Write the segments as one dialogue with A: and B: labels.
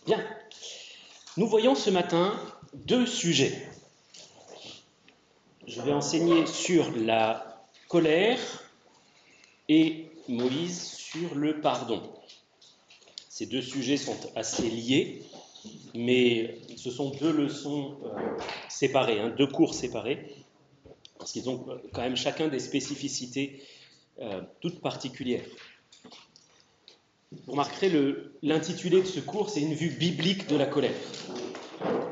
A: Bien, nous voyons ce matin deux sujets. Je vais enseigner sur la colère et Moïse sur le pardon. Ces deux sujets sont assez liés, mais ce sont deux leçons séparées, deux cours séparés, parce qu'ils ont quand même chacun des spécificités toutes particulières. Vous remarquerez l'intitulé de ce cours, c'est une vue biblique de la colère.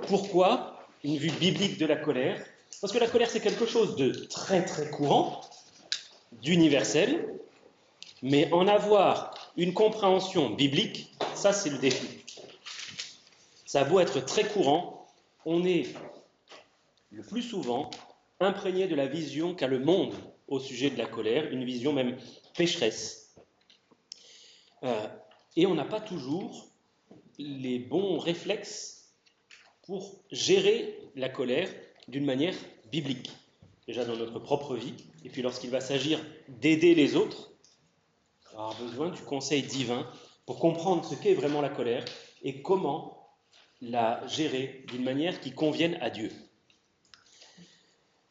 A: Pourquoi une vue biblique de la colère? Parce que la colère, c'est quelque chose de très très courant, d'universel, mais en avoir une compréhension biblique, ça c'est le défi. Ça a beau être très courant, on est le plus souvent imprégné de la vision qu'a le monde au sujet de la colère, une vision même pécheresse. Et on n'a pas toujours les bons réflexes pour gérer la colère d'une manière biblique. Déjà dans notre propre vie, et puis lorsqu'il va s'agir d'aider les autres, on va avoir besoin du conseil divin pour comprendre ce qu'est vraiment la colère et comment la gérer d'une manière qui convienne à Dieu.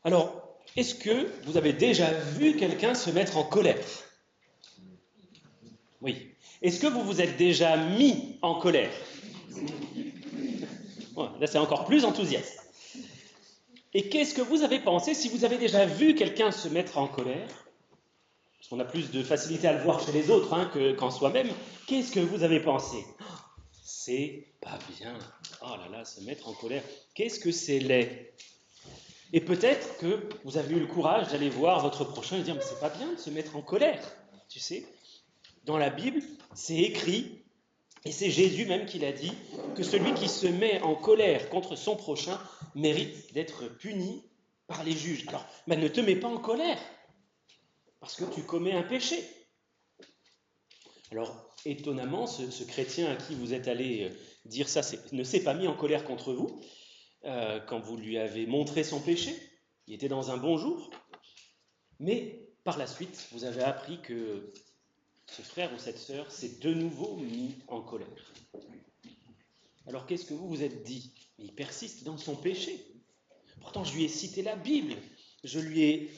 A: Alors, est-ce que vous avez déjà vu quelqu'un se mettre en colère? Oui. Est-ce que vous vous êtes déjà mis en colère? Ouais, là, c'est encore plus enthousiaste. Et qu'est-ce que vous avez pensé si vous avez déjà vu quelqu'un se mettre en colère? Parce qu'on a plus de facilité à le voir chez les autres qu'en soi-même. Qu'est-ce que vous avez pensé? C'est pas bien. Oh là là, se mettre en colère. Qu'est-ce que c'est laid? Et peut-être que vous avez eu le courage d'aller voir votre prochain et dire, mais c'est pas bien de se mettre en colère. Tu sais, dans la Bible, c'est écrit, et c'est Jésus même qui l'a dit, que celui qui se met en colère contre son prochain mérite d'être puni par les juges. Alors, ne te mets pas en colère, parce que tu commets un péché. Alors, étonnamment, ce chrétien à qui vous êtes allé dire ça ne s'est pas mis en colère contre vous quand vous lui avez montré son péché. Il était dans un bon jour. Mais par la suite, vous avez appris que ce frère ou cette sœur s'est de nouveau mis en colère. Alors qu'est-ce que vous vous êtes dit? Mais il persiste dans son péché. Pourtant, je lui ai cité la Bible. Je lui ai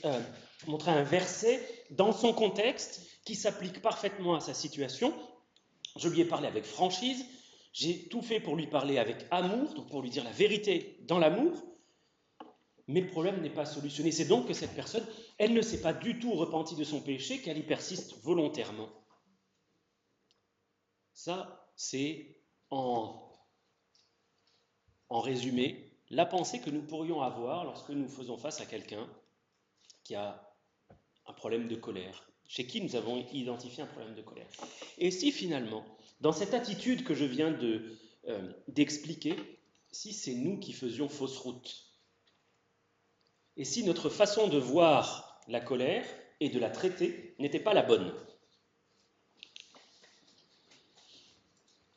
A: montré un verset dans son contexte qui s'applique parfaitement à sa situation. Je lui ai parlé avec franchise. J'ai tout fait pour lui parler avec amour, donc pour lui dire la vérité dans l'amour. Mais le problème n'est pas solutionné. C'est donc que cette personne, elle ne s'est pas du tout repentie de son péché, qu'elle y persiste volontairement. Ça, c'est en résumé la pensée que nous pourrions avoir lorsque nous faisons face à quelqu'un qui a un problème de colère, chez qui nous avons identifié un problème de colère. Et si finalement, dans cette attitude que je viens d'expliquer, si c'est nous qui faisions fausse route, et si notre façon de voir la colère et de la traiter n'était pas la bonne.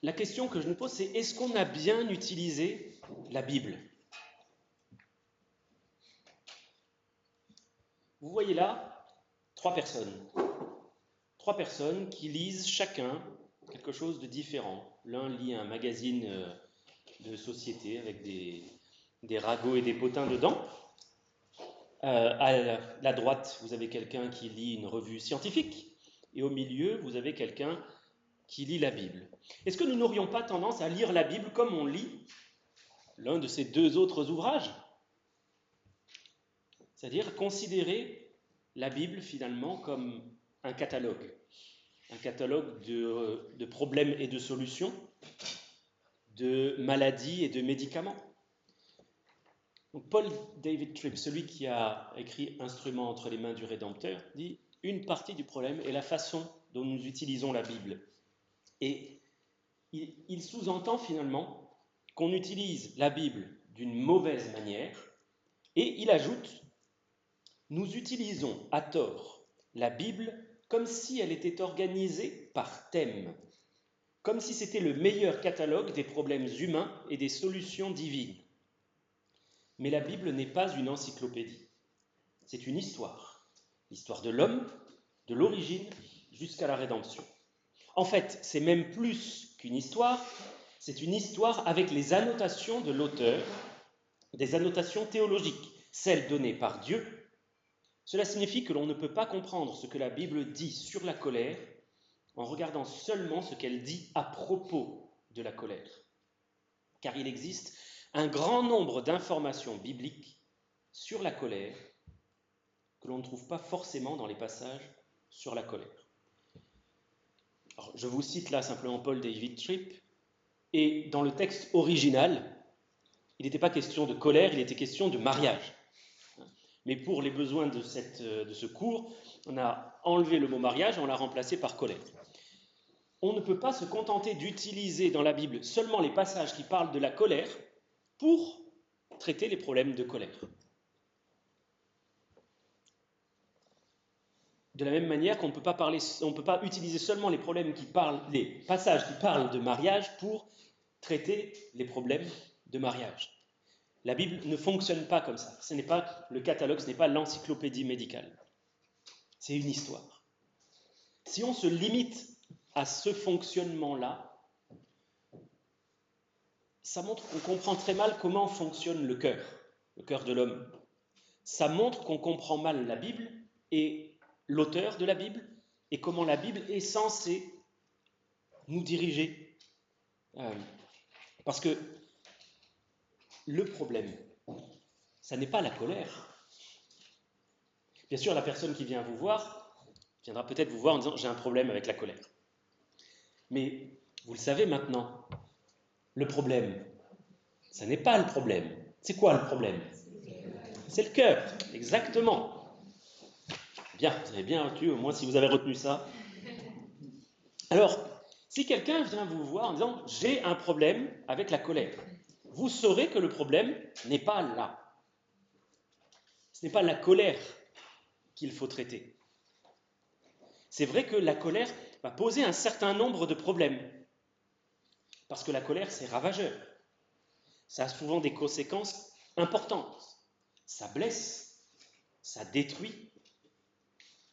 A: La question que je nous pose, c'est est-ce qu'on a bien utilisé la Bible? Vous voyez là trois personnes qui lisent chacun quelque chose de différent. L'un lit un magazine de société avec des ragots et des potins dedans. À la droite, vous avez quelqu'un qui lit une revue scientifique, et au milieu, vous avez quelqu'un qui lit la Bible. Est-ce que nous n'aurions pas tendance à lire la Bible comme on lit l'un de ces deux autres ouvrages? C'est-à-dire considérer la Bible finalement comme un catalogue de problèmes et de solutions, de maladies et de médicaments. Donc Paul David Tripp, celui qui a écrit Instrument entre les mains du Rédempteur, dit une partie du problème est la façon dont nous utilisons la Bible. Et il sous-entend finalement qu'on utilise la Bible d'une mauvaise manière, et il ajoute nous utilisons à tort la Bible comme si elle était organisée par thème, comme si c'était le meilleur catalogue des problèmes humains et des solutions divines. Mais la Bible n'est pas une encyclopédie, c'est une histoire. L'histoire de l'homme, de l'origine jusqu'à la rédemption. En fait, c'est même plus qu'une histoire, C'est une histoire avec les annotations de l'auteur, des annotations théologiques, celles données par Dieu. Cela signifie que l'on ne peut pas comprendre ce que la Bible dit sur la colère en regardant seulement ce qu'elle dit à propos de la colère. Car il existe un grand nombre d'informations bibliques sur la colère que l'on ne trouve pas forcément dans les passages sur la colère. Alors, je vous cite là simplement Paul David Tripp, et dans le texte original, il n'était pas question de colère, il était question de mariage. Mais pour les besoins de ce cours, on a enlevé le mot mariage et on l'a remplacé par colère. On ne peut pas se contenter d'utiliser dans la Bible seulement les passages qui parlent de la colère pour traiter les problèmes de colère. De la même manière qu'on ne peut pas utiliser seulement les passages qui parlent de mariage pour traiter les problèmes de mariage. La Bible ne fonctionne pas comme ça. Ce n'est pas le catalogue, ce n'est pas l'encyclopédie médicale. C'est une histoire. Si on se limite à ce fonctionnement-là, ça montre qu'on comprend très mal comment fonctionne le cœur de l'homme. Ça montre qu'on comprend mal la Bible et l'auteur de la Bible et comment la Bible est censée nous diriger. Parce que le problème, ça n'est pas la colère. Bien sûr, la personne qui vient vous voir viendra peut-être vous voir en disant « j'ai un problème avec la colère ». Mais vous le savez maintenant, le problème, ça n'est pas le problème. C'est quoi le problème? C'est le cœur, exactement. Bien, vous avez bien retenu, au moins si vous avez retenu ça. Alors, si quelqu'un vient vous voir en disant « j'ai un problème avec la colère », vous saurez que le problème n'est pas là. Ce n'est pas la colère qu'il faut traiter. C'est vrai que la colère va poser un certain nombre de problèmes. Parce que la colère, c'est ravageur. Ça a souvent des conséquences importantes. Ça blesse, ça détruit,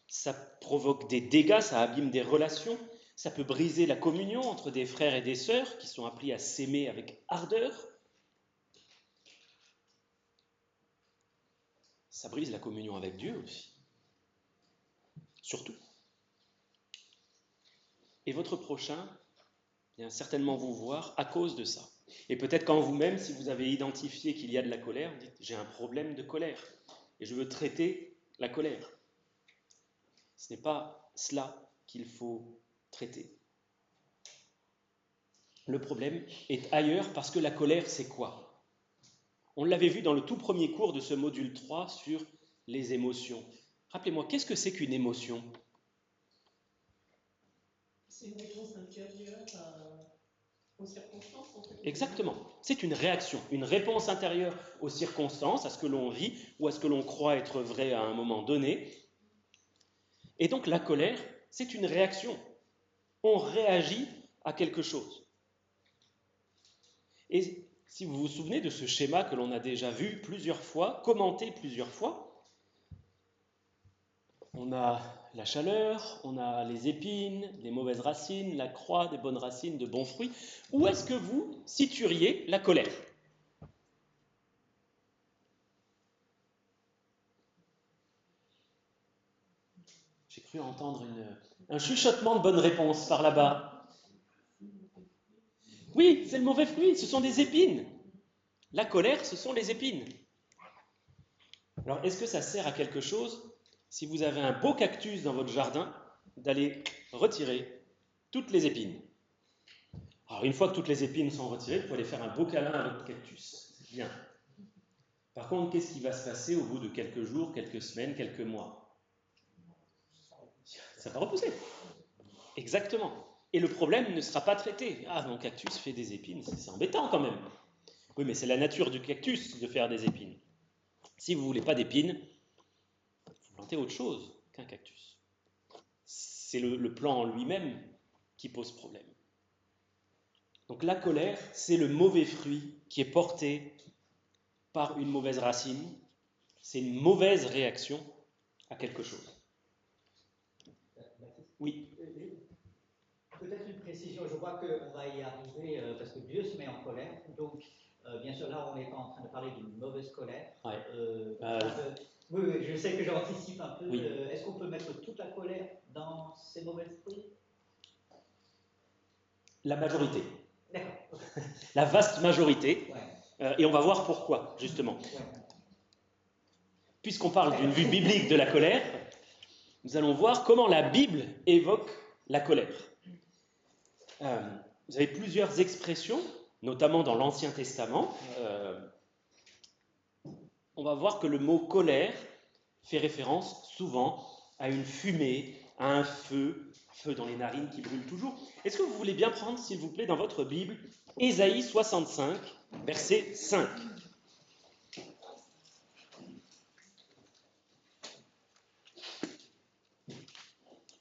A: ça provoque des dégâts, ça abîme des relations, ça peut briser la communion entre des frères et des sœurs qui sont appelés à s'aimer avec ardeur. Ça brise la communion avec Dieu aussi. Surtout. Et votre prochain vient certainement vous voir à cause de ça. Et peut-être qu'en vous-même, si vous avez identifié qu'il y a de la colère, vous dites « j'ai un problème de colère et je veux traiter la colère ». Ce n'est pas cela qu'il faut traiter. Le problème est ailleurs parce que la colère, c'est quoi? On l'avait vu dans le tout premier cours de ce module 3 sur les émotions. Rappelez-moi, qu'est-ce que c'est qu'une émotion?
B: C'est une réponse intérieure aux circonstances, en fait.
A: Exactement. C'est une réaction, une réponse intérieure aux circonstances, à ce que l'on vit ou à ce que l'on croit être vrai à un moment donné. Et donc la colère, c'est une réaction. On réagit à quelque chose. Et si vous vous souvenez de ce schéma que l'on a déjà vu plusieurs fois, commenté plusieurs fois, on a la chaleur, on a les épines, les mauvaises racines, la croix, des bonnes racines, de bons fruits. Où est-ce que vous situeriez la colère? J'ai cru entendre un chuchotement de bonnes réponses par là-bas. Oui, c'est le mauvais fruit, ce sont des épines. La colère, ce sont les épines. Alors, est-ce que ça sert à quelque chose, si vous avez un beau cactus dans votre jardin, d'aller retirer toutes les épines? Alors, une fois que toutes les épines sont retirées, vous pouvez aller faire un beau câlin à votre cactus. C'est bien. Par contre, qu'est-ce qui va se passer au bout de quelques jours, quelques semaines, quelques mois? Ça va repousser. Exactement. Et le problème ne sera pas traité. Ah, mon cactus fait des épines, c'est embêtant quand même. Oui, mais c'est la nature du cactus de faire des épines. Si vous ne voulez pas d'épines, il faut planter autre chose qu'un cactus. C'est le plan en lui-même qui pose problème. Donc la colère, c'est le mauvais fruit qui est porté par une mauvaise racine. C'est une mauvaise réaction à quelque chose. Oui.
C: Peut-être une précision, je vois qu'on va y arriver parce que Dieu se met en colère. Donc, bien sûr, là, on n'est pas en train de parler d'une mauvaise colère.
A: Ouais.
C: Oui, oui, je sais que j'anticipe un peu.
A: Oui.
C: Est-ce qu'on peut mettre toute la colère dans ces mauvais esprits?
A: La majorité.
C: D'accord.
A: La vaste majorité.
C: Ouais.
A: Et on va voir pourquoi, justement.
C: Ouais.
A: Puisqu'on parle d'une vue biblique de la colère, nous allons voir comment la Bible évoque la colère. Vous avez plusieurs expressions, notamment dans l'Ancien Testament. On va voir que le mot colère fait référence souvent à une fumée, à un feu dans les narines qui brûle toujours. Est-ce que vous voulez bien prendre, s'il vous plaît, dans votre Bible, Ésaïe 65, verset 5.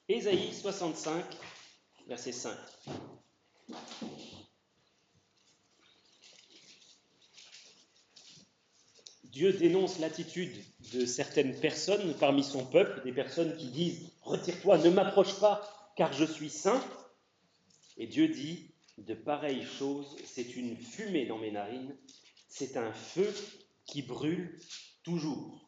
A: Ésaïe 65, verset 5. Dieu dénonce l'attitude de certaines personnes parmi son peuple, des personnes qui disent « Retire-toi, ne m'approche pas, car je suis saint ». Et Dieu dit « De pareilles choses, c'est une fumée dans mes narines, c'est un feu qui brûle toujours ».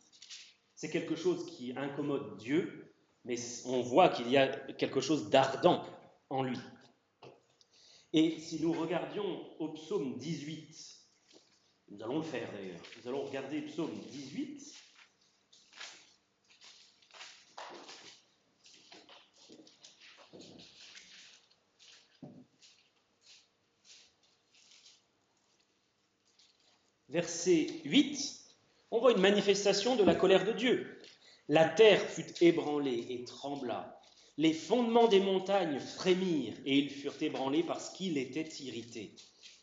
A: C'est quelque chose qui incommode Dieu, mais on voit qu'il y a quelque chose d'ardent en lui. Et si nous regardions au psaume 18, nous allons le faire d'ailleurs, nous allons regarder psaume 18. Verset 8, on voit une manifestation de la colère de Dieu. La terre fut ébranlée et trembla. Les fondements des montagnes frémirent et ils furent ébranlés parce qu'il était irrité.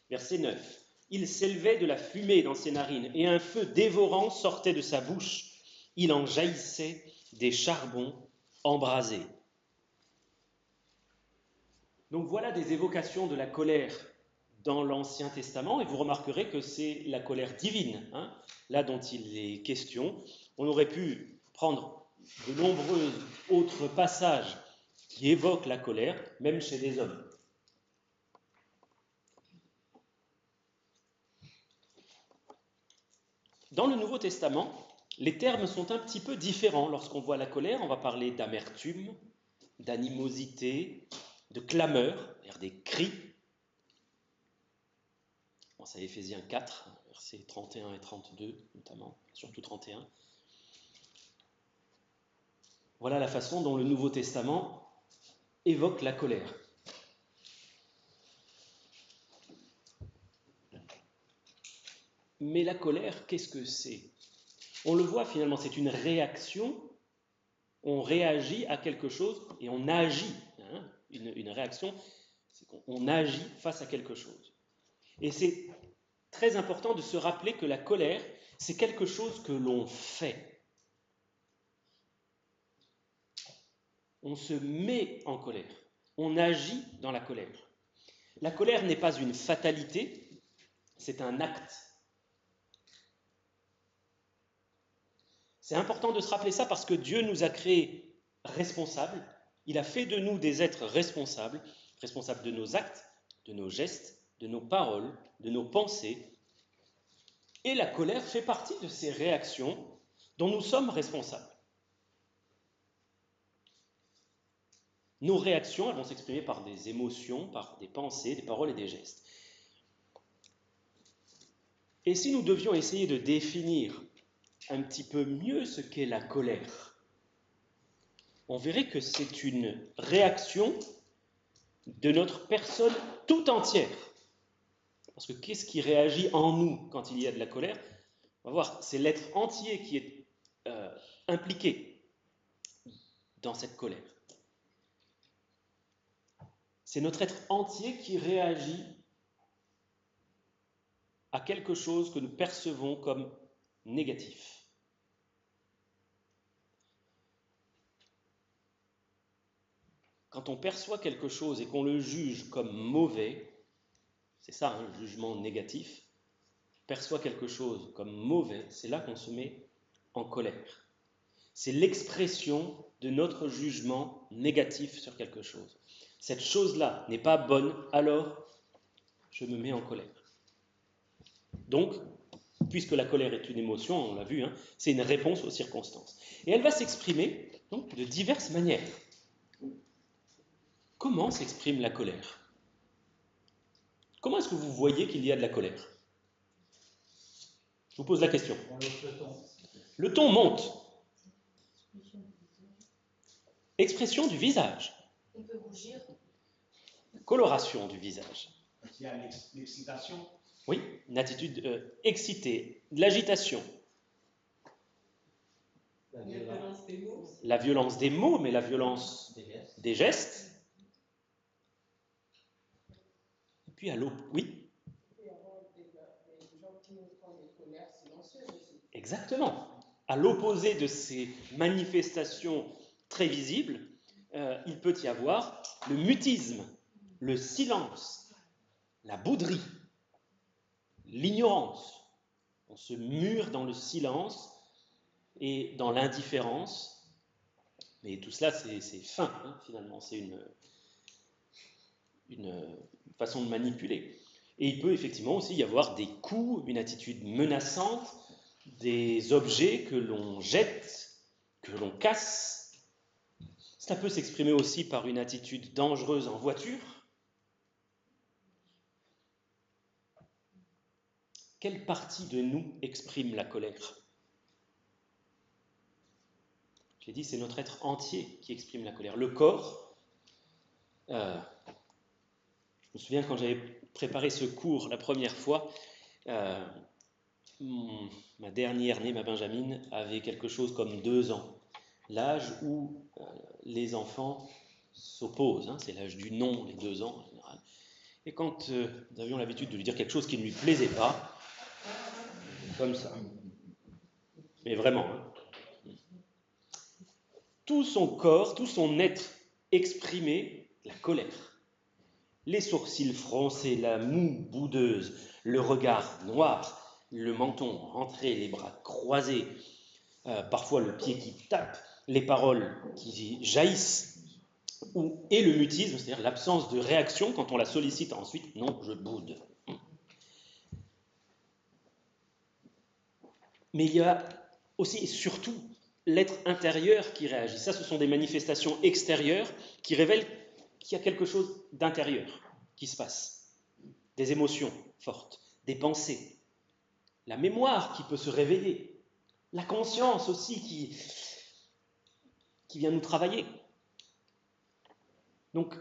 A: Verset 9. Il s'élevait de la fumée dans ses narines et un feu dévorant sortait de sa bouche. Il en jaillissait des charbons embrasés. Donc voilà des évocations de la colère dans l'Ancien Testament, et vous remarquerez que c'est la colère divine, là dont il est question. On aurait pu prendre de nombreux autres passages qui évoquent la colère, même chez les hommes. Dans le Nouveau Testament, les termes sont un petit peu différents. Lorsqu'on voit la colère, on va parler d'amertume, d'animosité, de clameur, c'est-à-dire des cris. C'est Éphésiens 4, versets 31 et 32 notamment, surtout 31. Voilà la façon dont le Nouveau Testament évoque la colère. Mais la colère, qu'est-ce que c'est? On le voit finalement, c'est une réaction. On réagit à quelque chose et on agit. Une réaction, c'est qu'on agit face à quelque chose. Et c'est très important de se rappeler que la colère, c'est quelque chose que l'on fait. On se met en colère. On agit dans la colère. La colère n'est pas une fatalité, c'est un acte. C'est important de se rappeler ça parce que Dieu nous a créés responsables. Il a fait de nous des êtres responsables, responsables de nos actes, de nos gestes, de nos paroles, de nos pensées. Et la colère fait partie de ces réactions dont nous sommes responsables. Nos réactions, elles vont s'exprimer par des émotions, par des pensées, des paroles et des gestes. Et si nous devions essayer de définir un petit peu mieux ce qu'est la colère, on verrait que c'est une réaction de notre personne tout entière. Parce que qu'est-ce qui réagit en nous quand il y a de la colère? On va voir, c'est l'être entier qui est impliqué dans cette colère. C'est notre être entier qui réagit à quelque chose que nous percevons comme négatif. Quand on perçoit quelque chose et qu'on le juge comme mauvais, c'est ça, le jugement négatif, perçoit quelque chose comme mauvais, c'est là qu'on se met en colère. C'est l'expression de notre jugement négatif sur quelque chose. cette chose-là n'est pas bonne, alors je me mets en colère. Donc, puisque la colère est une émotion, on l'a vu, c'est une réponse aux circonstances. Et elle va s'exprimer donc, de diverses manières. Comment s'exprime la colère? Comment est-ce que vous voyez qu'il y a de la colère? Je vous pose la question.
C: On hausse le ton.
A: Le ton monte. Expression du visage.
B: On peut rougir.
A: Coloration du visage.
D: Il y a l'excitation.
A: Oui, une attitude excitée, de l'agitation.
C: La
B: La
C: violence
B: violence des mots.
A: La violence des mots, mais la violence
C: des gestes.
A: des gestes. Et puis à l'autre, oui,
B: Il peut y avoir des gens qui montrent des colères silencieuses aussi.
A: exactement. À l'opposé de ces manifestations très visibles, il peut y avoir le mutisme, le silence, la bouderie, l'ignorance. On se mure dans le silence et dans l'indifférence. Mais tout cela, c'est fin, finalement. C'est une façon de manipuler. Et il peut effectivement aussi y avoir des coups, une attitude menaçante, des objets que l'on jette, que l'on casse. Cela peut s'exprimer aussi par une attitude dangereuse en voiture. Quelle partie de nous exprime la colère? J'ai dit, c'est notre être entier qui exprime la colère. Le corps, je me souviens quand j'avais préparé ce cours la première fois, ma dernière-née, ma Benjamine, avait quelque chose comme 2 ans. L'âge où les enfants s'opposent, c'est l'âge du non, les 2 ans en général. Et quand nous avions l'habitude de lui dire quelque chose qui ne lui plaisait pas, comme ça. Mais vraiment. Tout son corps, tout son être exprimait la colère. Les sourcils froncés, la moue boudeuse, le regard noir, le menton rentré, les bras croisés, parfois le pied qui tape, les paroles qui jaillissent, et le mutisme, c'est-à-dire l'absence de réaction quand on la sollicite ensuite, non, je boude. Mais il y a aussi et surtout l'être intérieur qui réagit. Ça, ce sont des manifestations extérieures qui révèlent qu'il y a quelque chose d'intérieur qui se passe. Des émotions fortes, des pensées, la mémoire qui peut se réveiller, la conscience aussi qui vient nous travailler. Donc,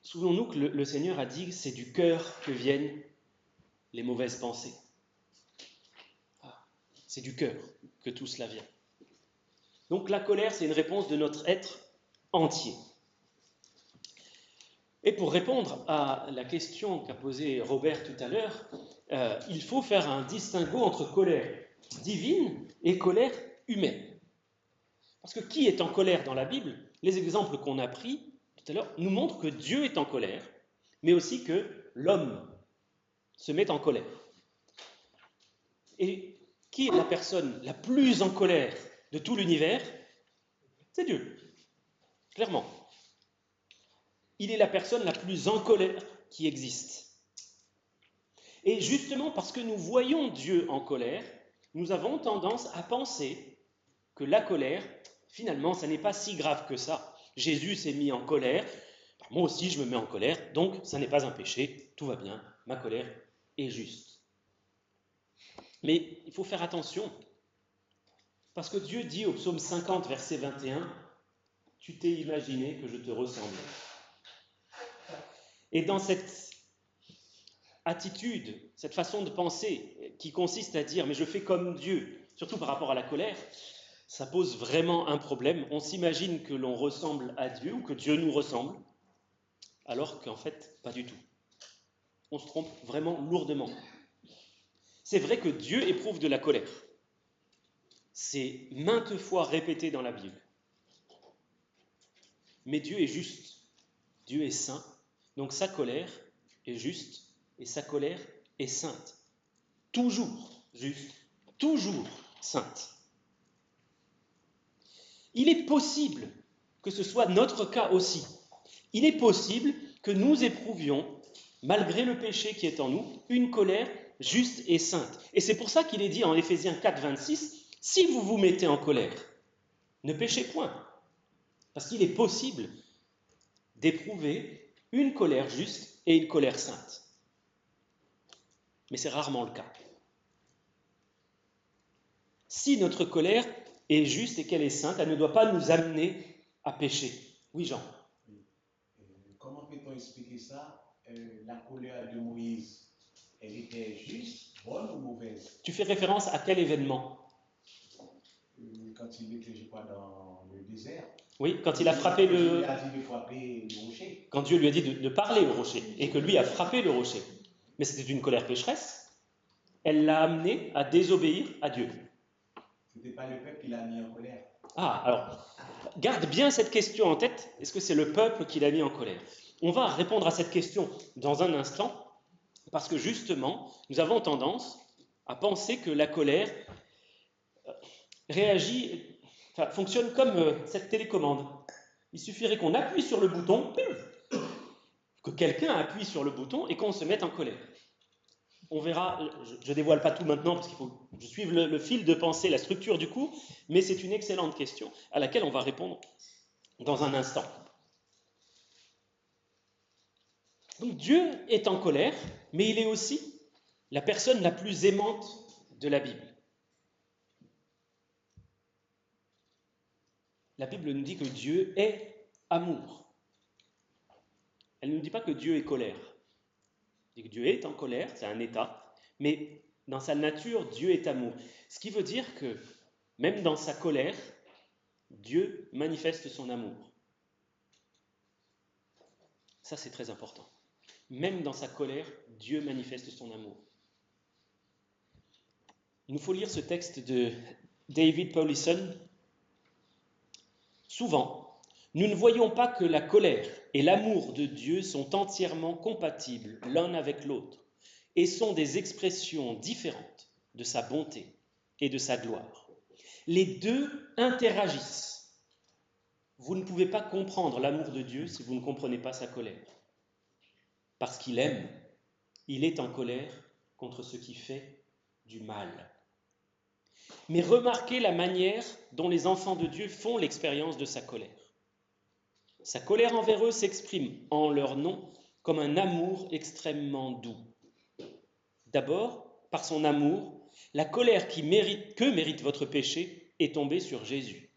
A: souvenons-nous que le Seigneur a dit que c'est du cœur que viennent les mauvaises pensées. C'est du cœur que tout cela vient. Donc la colère, c'est une réponse de notre être entier. Et pour répondre à la question qu'a posée Robert tout à l'heure, il faut faire un distinguo entre colère divine et colère humaine. Parce que qui est en colère dans la Bible? Les exemples qu'on a pris tout à l'heure nous montrent que Dieu est en colère, mais aussi que l'homme se met en colère. Et qui est la personne la plus en colère de tout l'univers? C'est Dieu, clairement. Il est la personne la plus en colère qui existe. Et justement parce que nous voyons Dieu en colère, nous avons tendance à penser que la colère, finalement, ça n'est pas si grave que ça. Jésus s'est mis en colère, moi aussi je me mets en colère, donc ça n'est pas un péché, tout va bien, ma colère est juste. Mais il faut faire attention, parce que Dieu dit au psaume 50, verset 21, « Tu t'es imaginé que je te ressemble ». Et dans cette attitude, cette façon de penser qui consiste à dire « mais je fais comme Dieu », surtout par rapport à la colère, ça pose vraiment un problème. On s'imagine que l'on ressemble à Dieu ou que Dieu nous ressemble, alors qu'en fait, pas du tout. On se trompe vraiment lourdement. C'est vrai que Dieu éprouve de la colère. C'est maintes fois répété dans la Bible. Mais Dieu est juste, Dieu est saint, donc sa colère est juste et sa colère est sainte. Toujours juste, toujours sainte. Il est possible que ce soit notre cas aussi, Il est possible que nous éprouvions, malgré le péché qui est en nous, une colère juste et sainte. Et c'est pour ça qu'il est dit en Éphésiens 4, 26, si vous vous mettez en colère, ne péchez point. Parce qu'il est possible d'éprouver une colère juste et une colère sainte. Mais c'est rarement le cas. Si notre colère est juste et qu'elle est sainte, elle ne doit pas nous amener à pécher. Oui, Jean.
D: Comment peut-on expliquer ça? La colère de Moïse, elle était juste, bonne ou mauvaise?
A: Tu fais référence à quel événement?
D: Quand il était, je crois, dans le désert.
A: Oui, quand il a frappé
D: Dieu lui a dit de frapper le rocher.
A: Quand Dieu lui a dit de parler au rocher et que lui a frappé le rocher. Mais c'était une colère pécheresse. Elle l'a amené à désobéir à Dieu.
D: Ce n'était pas le peuple qui l'a mis en colère.
A: Ah, alors, garde bien cette question en tête. Est-ce que c'est le peuple qui l'a mis en colère? On va répondre à cette question dans un instant, parce que justement, nous avons tendance à penser que la colère fonctionne comme cette télécommande. Il suffirait qu'on appuie sur le bouton, que quelqu'un appuie sur le bouton et qu'on se mette en colère. On verra, je ne dévoile pas tout maintenant parce qu'il faut que je suive le fil de pensée, la structure du cours, mais c'est une excellente question à laquelle on va répondre dans un instant. Donc Dieu est en colère, mais il est aussi la personne la plus aimante de la Bible. La Bible nous dit que Dieu est amour. Elle ne nous dit pas que Dieu est colère. Elle dit que Dieu est en colère, c'est un état, mais dans sa nature, Dieu est amour. Ce qui veut dire que même dans sa colère, Dieu manifeste son amour. Ça, c'est très important. Même dans sa colère, Dieu manifeste son amour. Il nous faut lire ce texte de David Powlison. Souvent, nous ne voyons pas que la colère et l'amour de Dieu sont entièrement compatibles l'un avec l'autre et sont des expressions différentes de sa bonté et de sa gloire. Les deux interagissent. Vous ne pouvez pas comprendre l'amour de Dieu si vous ne comprenez pas sa colère. Parce qu'il aime, il est en colère contre ce qui fait du mal. Mais remarquez la manière dont les enfants de Dieu font l'expérience de sa colère. Sa colère envers eux s'exprime en leur nom comme un amour extrêmement doux. D'abord, par son amour, la colère que mérite votre péché est tombée sur Jésus.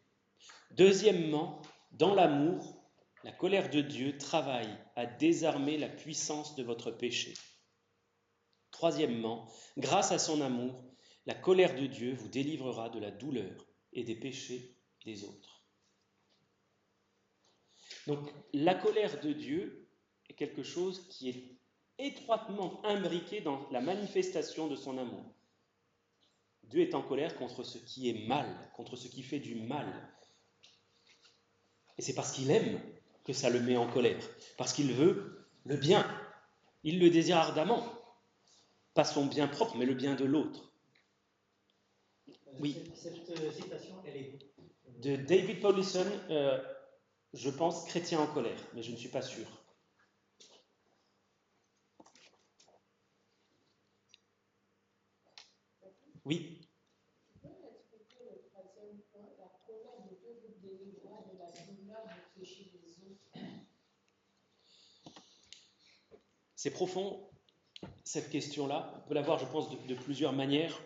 A: Deuxièmement, dans l'amour, la colère de Dieu travaille à désarmer la puissance de votre péché. Troisièmement, grâce à son amour, la colère de Dieu vous délivrera de la douleur et des péchés des autres. Donc, la colère de Dieu est quelque chose qui est étroitement imbriqué dans la manifestation de son amour. Dieu est en colère contre ce qui est mal, contre ce qui fait du mal. Et c'est parce qu'il aime que ça le met en colère, parce qu'il veut le bien. Il le désire ardemment, pas son bien propre, mais le bien de l'autre. Oui.
C: Cette citation, elle est
A: de David Powlison, je pense chrétien en colère, mais je ne suis pas sûr. Oui. C'est profond, cette question-là. On peut la voir, je pense, de plusieurs manières.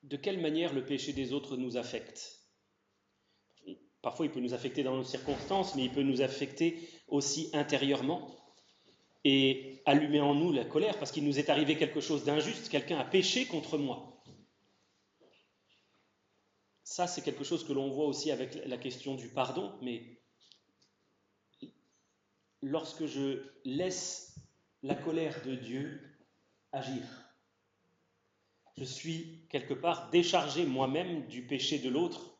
A: De quelle manière le péché des autres nous affecte? Parfois, il peut nous affecter dans nos circonstances, mais il peut nous affecter aussi intérieurement et allumer en nous la colère parce qu'il nous est arrivé quelque chose d'injuste, quelqu'un a péché contre moi. Ça, c'est quelque chose que l'on voit aussi avec la question du pardon, mais lorsque je laisse la colère de Dieu agir, je suis quelque part déchargé moi-même du péché de l'autre,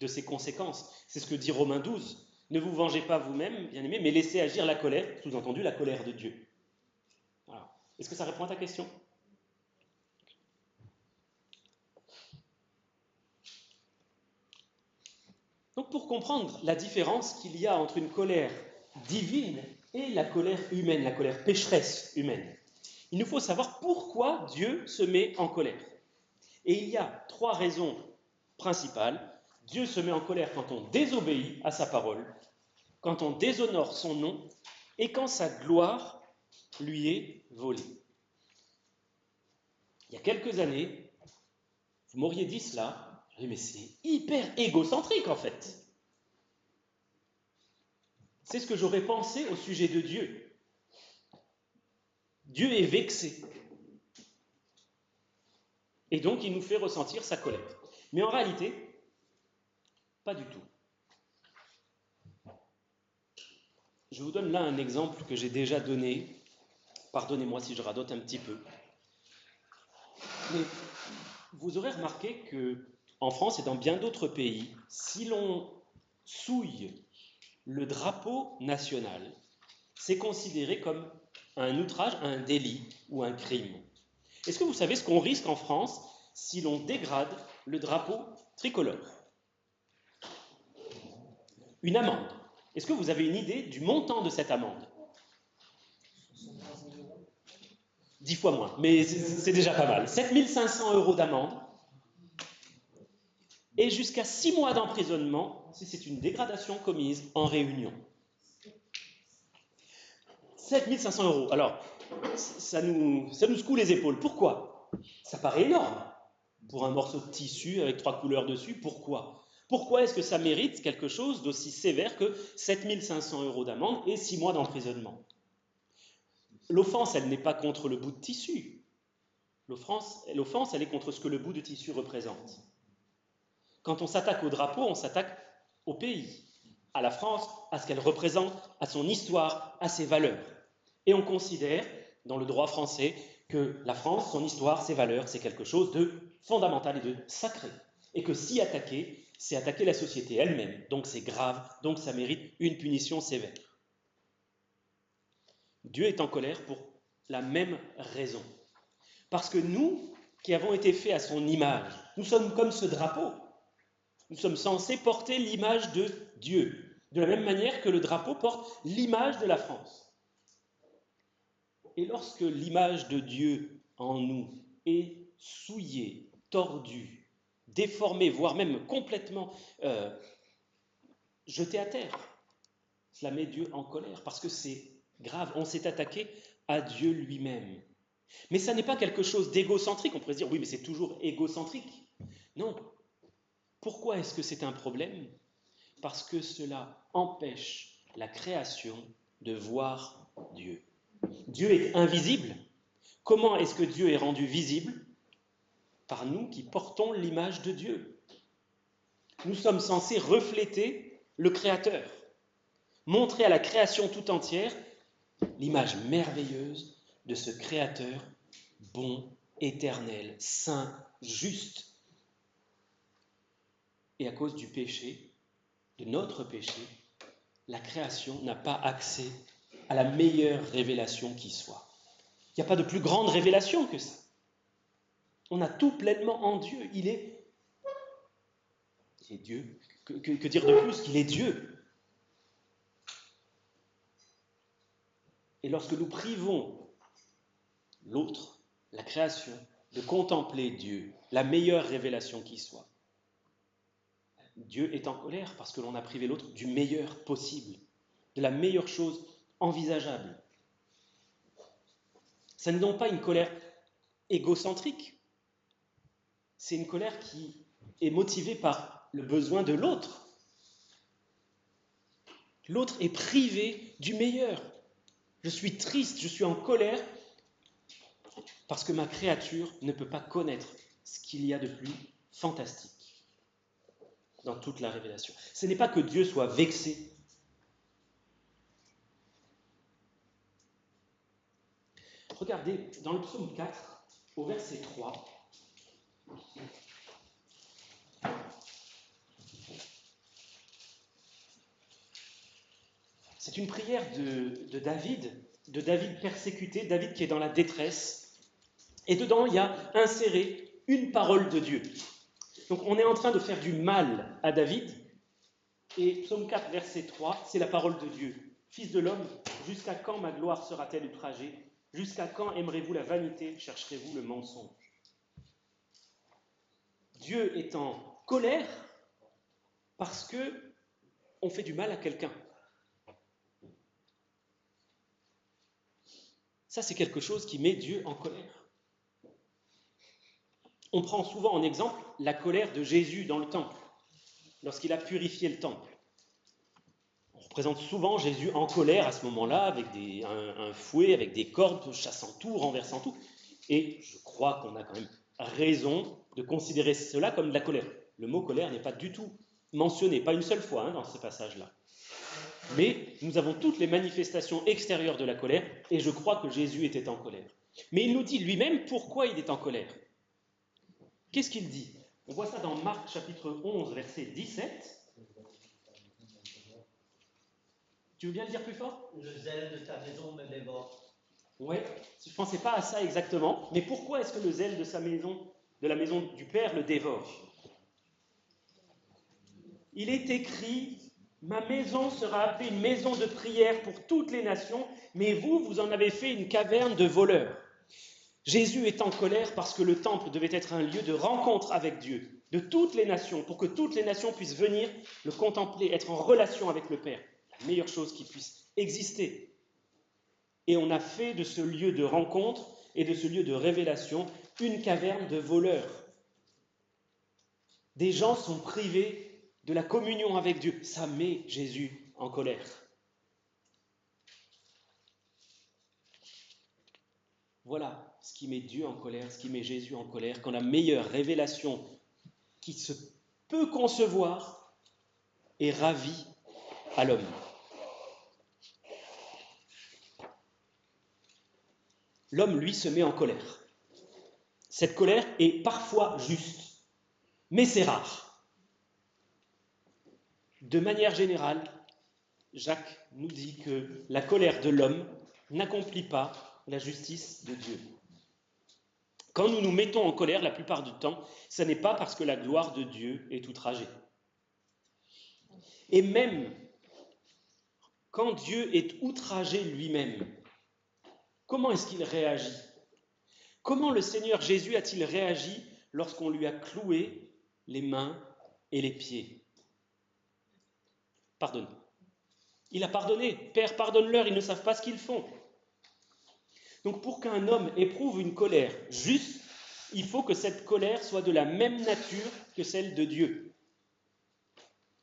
A: de ses conséquences. C'est ce que dit Romains 12. Ne vous vengez pas vous-même, bien-aimés, mais laissez agir la colère, sous-entendu la colère de Dieu. Voilà. Est-ce que ça répond à ta question? Donc pour comprendre la différence qu'il y a entre une colère divine et la colère humaine, la colère pécheresse humaine, il nous faut savoir pourquoi Dieu se met en colère. Et il y a 3 raisons principales. Dieu se met en colère quand on désobéit à sa parole, quand on déshonore son nom et quand sa gloire lui est volée. Il y a quelques années, vous m'auriez dit cela, mais c'est hyper égocentrique en fait. C'est ce que j'aurais pensé au sujet de Dieu. Dieu est vexé. Et donc il nous fait ressentir sa colère. Mais en réalité, pas du tout. Je vous donne là un exemple que j'ai déjà donné. Pardonnez-moi si je radote un petit peu. Mais vous aurez remarqué qu'en France et dans bien d'autres pays, si l'on souille le drapeau national, c'est considéré comme un outrage, un délit ou un crime. Est-ce que vous savez ce qu'on risque en France si l'on dégrade le drapeau tricolore? Une amende. Est-ce que vous avez une idée du montant de cette amende? 10 fois moins, mais c'est déjà pas mal. 7 500 € d'amende et jusqu'à 6 mois d'emprisonnement si c'est une dégradation commise en réunion. 7 500 €. Alors, ça nous secoue les épaules. Pourquoi? Ça paraît énorme. Pour un morceau de tissu avec 3 couleurs dessus, pourquoi? Pourquoi est-ce que ça mérite quelque chose d'aussi sévère que 7 500 € d'amende et 6 mois d'emprisonnement? L'offense, elle n'est pas contre le bout de tissu. L'offense, elle est contre ce que le bout de tissu représente. Quand on s'attaque au drapeau, on s'attaque au pays, à la France, à ce qu'elle représente, à son histoire, à ses valeurs. Et on considère, dans le droit français, que la France, son histoire, ses valeurs, c'est quelque chose de fondamental et de sacré. Et que s'y attaquer, c'est attaquer la société elle-même. Donc c'est grave, donc ça mérite une punition sévère. Dieu est en colère pour la même raison. Parce que nous, qui avons été faits à son image, nous sommes comme ce drapeau. Nous sommes censés porter l'image de Dieu, de la même manière que le drapeau porte l'image de la France. Et lorsque l'image de Dieu en nous est souillée, tordue, déformée, voire même complètement jetée à terre, cela met Dieu en colère, parce que c'est grave, on s'est attaqué à Dieu lui-même. Mais ça n'est pas quelque chose d'égocentrique, on pourrait se dire, oui, mais c'est toujours égocentrique. Non. Pourquoi est-ce que c'est un problème? Parce que cela empêche la création de voir Dieu. Dieu est invisible. Comment est-ce que Dieu est rendu visible? Par nous qui portons l'image de Dieu. Nous sommes censés refléter le Créateur, montrer à la création tout entière l'image merveilleuse de ce Créateur bon, éternel, saint, juste. Et à cause du péché, de notre péché, la création n'a pas accès à la meilleure révélation qui soit. Il n'y a pas de plus grande révélation que ça. On a tout pleinement en Dieu. Il est Dieu. Que dire de plus qu'il est Dieu? Et lorsque nous privons l'autre, la création, de contempler Dieu, la meilleure révélation qui soit, Dieu est en colère parce que l'on a privé l'autre du meilleur possible, de la meilleure chose envisageable. Ce n'est donc pas une colère égocentrique, c'est une colère qui est motivée par le besoin de l'autre. L'autre est privé du meilleur. Je suis triste, je suis en colère parce que ma créature ne peut pas connaître ce qu'il y a de plus fantastique dans toute la révélation. Ce n'est pas que Dieu soit vexé. Regardez, dans le psaume 4, au verset 3, c'est une prière de David persécuté, David qui est dans la détresse, et dedans il y a inséré une parole de Dieu. Donc on est en train de faire du mal à David, Et psaume 4, verset 3, c'est la parole de Dieu. Fils de l'homme, jusqu'à quand ma gloire sera-t-elle outragée? Jusqu'à quand aimerez-vous la vanité? Chercherez-vous le mensonge? Dieu est en colère parce que on fait du mal à quelqu'un. Ça, c'est quelque chose qui met Dieu en colère. On prend souvent en exemple la colère de Jésus dans le temple, lorsqu'il a purifié le temple. On représente souvent Jésus en colère à ce moment-là, avec un fouet, avec des cordes, chassant tout, renversant tout. Et je crois qu'on a quand même raison de considérer cela comme de la colère. Le mot colère n'est pas du tout mentionné, pas une seule fois dans ce passage-là. Mais nous avons toutes les manifestations extérieures de la colère, et je crois que Jésus était en colère. Mais il nous dit lui-même pourquoi il est en colère. Qu'est-ce qu'il dit? On voit ça dans Marc chapitre 11, verset 17. Tu veux bien le dire plus fort?
C: Le zèle de ta maison me dévore.
A: Oui, je ne pensais pas à ça exactement, mais pourquoi est-ce que le zèle de la maison du Père, le dévore? Il est écrit, ma maison sera appelée une maison de prière pour toutes les nations, mais vous en avez fait une caverne de voleurs. Jésus est en colère parce que le temple devait être un lieu de rencontre avec Dieu, de toutes les nations, pour que toutes les nations puissent venir le contempler, être en relation avec le Père, la meilleure chose qui puisse exister. Et on a fait de ce lieu de rencontre et de ce lieu de révélation une caverne de voleurs. Des gens sont privés de la communion avec Dieu. Ça met Jésus en colère. Voilà ce qui met Dieu en colère, ce qui met Jésus en colère, quand la meilleure révélation qui se peut concevoir est ravie à l'homme. L'homme, lui, se met en colère. Cette colère est parfois juste, mais c'est rare. De manière générale, Jacques nous dit que la colère de l'homme n'accomplit pas la justice de Dieu. Quand nous nous mettons en colère, la plupart du temps, ce n'est pas parce que la gloire de Dieu est outragée. Et même quand Dieu est outragé lui-même, comment est-ce qu'il réagit? Comment le Seigneur Jésus a-t-il réagi lorsqu'on lui a cloué les mains et les pieds? Pardonne. Il a pardonné. Père, pardonne-leur, ils ne savent pas ce qu'ils font. Donc pour qu'un homme éprouve une colère juste, il faut que cette colère soit de la même nature que celle de Dieu.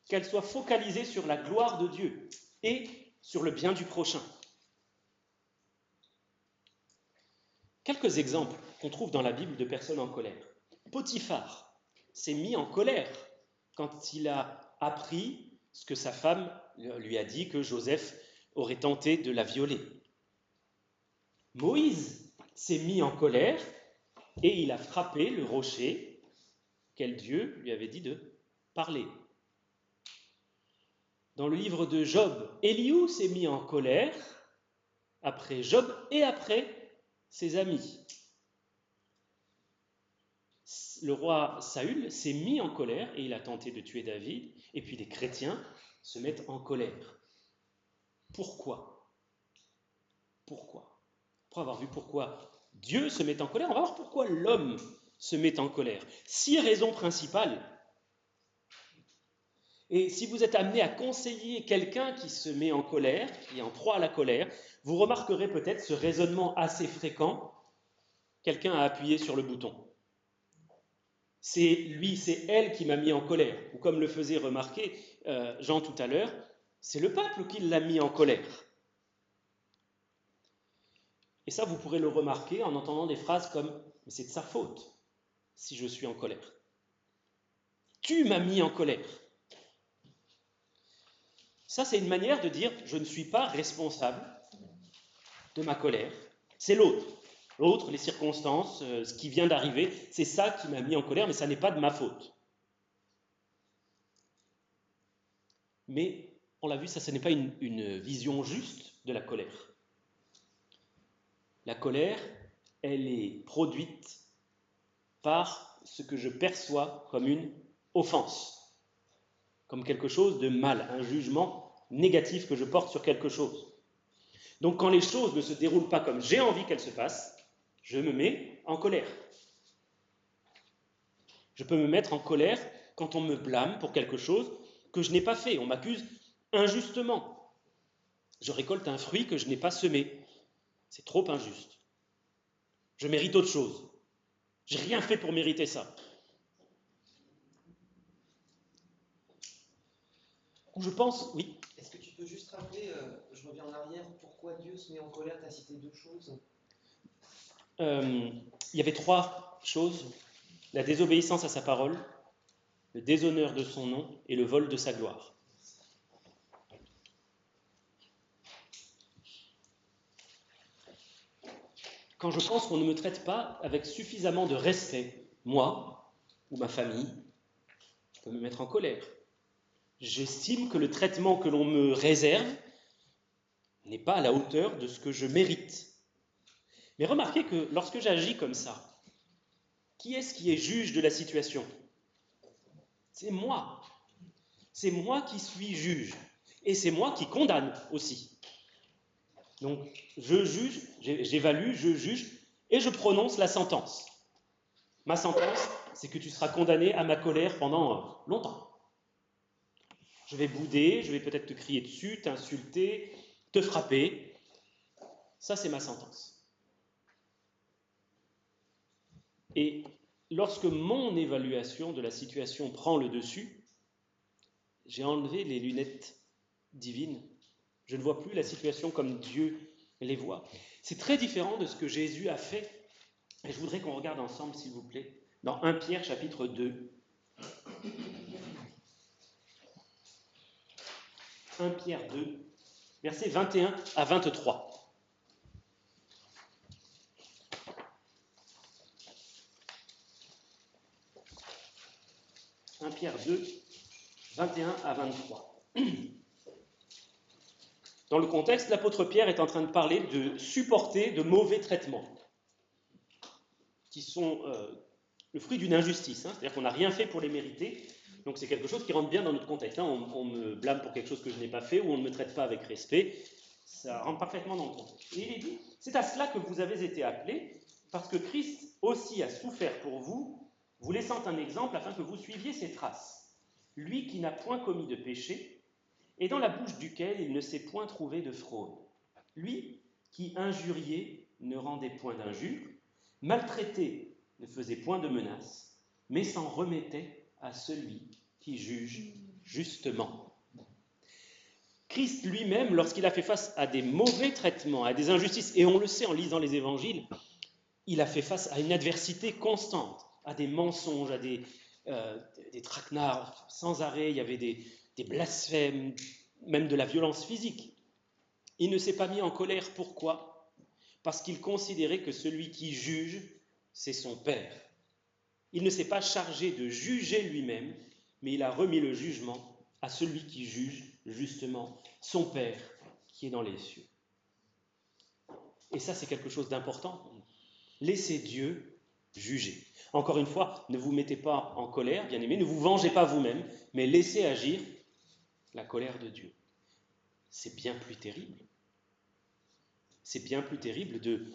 A: Qu'elle soit focalisée sur la gloire de Dieu et sur le bien du prochain. Quelques exemples qu'on trouve dans la Bible de personnes en colère. Potiphar s'est mis en colère quand il a appris ce que sa femme lui a dit, que Joseph aurait tenté de la violer. Moïse s'est mis en colère et il a frappé le rocher quel Dieu lui avait dit de parler. Dans le livre de Job, Éliou s'est mis en colère après Job et après ses amis. Le roi Saül s'est mis en colère et il a tenté de tuer David, et puis les chrétiens se mettent en colère. Pourquoi? Après avoir vu pourquoi Dieu se met en colère, on va voir pourquoi l'homme se met en colère. 6 raisons principales. Et si vous êtes amené à conseiller quelqu'un qui se met en colère, qui est en proie à la colère, vous remarquerez peut-être ce raisonnement assez fréquent. Quelqu'un a appuyé sur le bouton. C'est lui, c'est elle qui m'a mis en colère. Ou comme le faisait remarquer Jean tout à l'heure, c'est le peuple qui l'a mis en colère. Et ça, vous pourrez le remarquer en entendant des phrases comme « mais c'est de sa faute si je suis en colère. Tu m'as mis en colère. » Ça, c'est une manière de dire « je ne suis pas responsable de ma colère, c'est l'autre. » L'autre, les circonstances, ce qui vient d'arriver, c'est ça qui m'a mis en colère, mais ça n'est pas de ma faute. Mais, on l'a vu, ça, ce n'est pas une vision juste de la colère. La colère, elle est produite par ce que je perçois comme une offense, comme quelque chose de mal, un jugement négatif que je porte sur quelque chose. Donc quand les choses ne se déroulent pas comme j'ai envie qu'elles se passent, je me mets en colère. Je peux me mettre en colère quand on me blâme pour quelque chose que je n'ai pas fait. On m'accuse injustement. Je récolte un fruit que je n'ai pas semé. C'est trop injuste. Je mérite autre chose. J'ai rien fait pour mériter ça. Je pense, oui.
E: Est-ce que tu peux juste rappeler, je reviens en arrière, pourquoi Dieu se met en colère? Tu as cité 2 choses.
A: Il y avait 3 choses. La désobéissance à sa parole, le déshonneur de son nom et le vol de sa gloire. Quand je pense qu'on ne me traite pas avec suffisamment de respect, moi ou ma famille, je peux me mettre en colère. J'estime que le traitement que l'on me réserve n'est pas à la hauteur de ce que je mérite. Mais remarquez que lorsque j'agis comme ça, qui est-ce qui est juge de la situation? C'est moi. C'est moi qui suis juge. Et c'est moi qui condamne aussi. Donc, je juge, j'évalue, je juge, et je prononce la sentence. Ma sentence, c'est que tu seras condamné à ma colère pendant longtemps. Je vais bouder, je vais peut-être te crier dessus, t'insulter, te frapper. Ça, c'est ma sentence. Et lorsque mon évaluation de la situation prend le dessus, j'ai enlevé les lunettes divines. Je ne vois plus la situation comme Dieu les voit. C'est très différent de ce que Jésus a fait. Et je voudrais qu'on regarde ensemble, s'il vous plaît, dans 1 Pierre chapitre 2. 1 Pierre 2, versets 21 à 23. 1 Pierre 2, 21 à 23. Dans le contexte, l'apôtre Pierre est en train de parler de supporter de mauvais traitements qui sont le fruit d'une injustice, c'est-à-dire qu'on n'a rien fait pour les mériter, donc c'est quelque chose qui rentre bien dans notre contexte. On me blâme pour quelque chose que je n'ai pas fait ou on ne me traite pas avec respect, ça rentre parfaitement dans le contexte. Et il est dit, c'est à cela que vous avez été appelés, parce que Christ aussi a souffert pour vous, vous laissant un exemple afin que vous suiviez ses traces. Lui qui n'a point commis de péché, et dans la bouche duquel il ne s'est point trouvé de fraude. Lui qui injuriait ne rendait point d'injure, maltraité ne faisait point de menace, mais s'en remettait à celui qui juge justement. Christ lui-même, lorsqu'il a fait face à des mauvais traitements, à des injustices, et on le sait en lisant les évangiles, il a fait face à une adversité constante, à des mensonges, à des traquenards sans arrêt, il y avait des blasphèmes, même de la violence physique. Il ne s'est pas mis en colère, pourquoi? Parce qu'il considérait que celui qui juge, c'est son Père. Il ne s'est pas chargé de juger lui-même, mais il a remis le jugement à celui qui juge justement, son Père qui est dans les cieux. Et ça, c'est quelque chose d'important. Laissez Dieu juger. Encore une fois, ne vous mettez pas en colère, bien-aimés, ne vous vengez pas vous-même, mais laissez agir la colère de Dieu. C'est bien plus terrible. C'est bien plus terrible de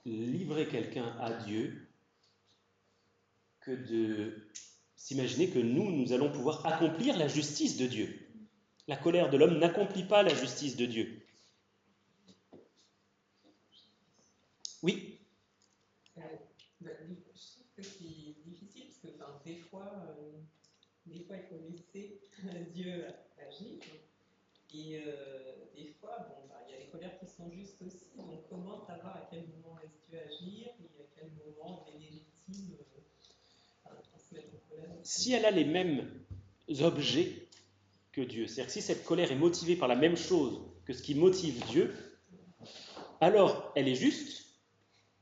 A: livrer quelqu'un à Dieu que de s'imaginer que nous allons pouvoir accomplir la justice de Dieu. La colère de l'homme n'accomplit pas la justice de Dieu. Oui.
B: Je trouve que c'est difficile parce que des fois, il faut laisser Dieu agir. Et des fois, il y a des colères qui sont justes aussi. Donc, comment savoir à quel moment laisse Dieu agir et à quel moment il est légitime à se mettre en colère?
A: Si elle a les mêmes objets que Dieu, c'est-à-dire que si cette colère est motivée par la même chose que ce qui motive Dieu, alors elle est juste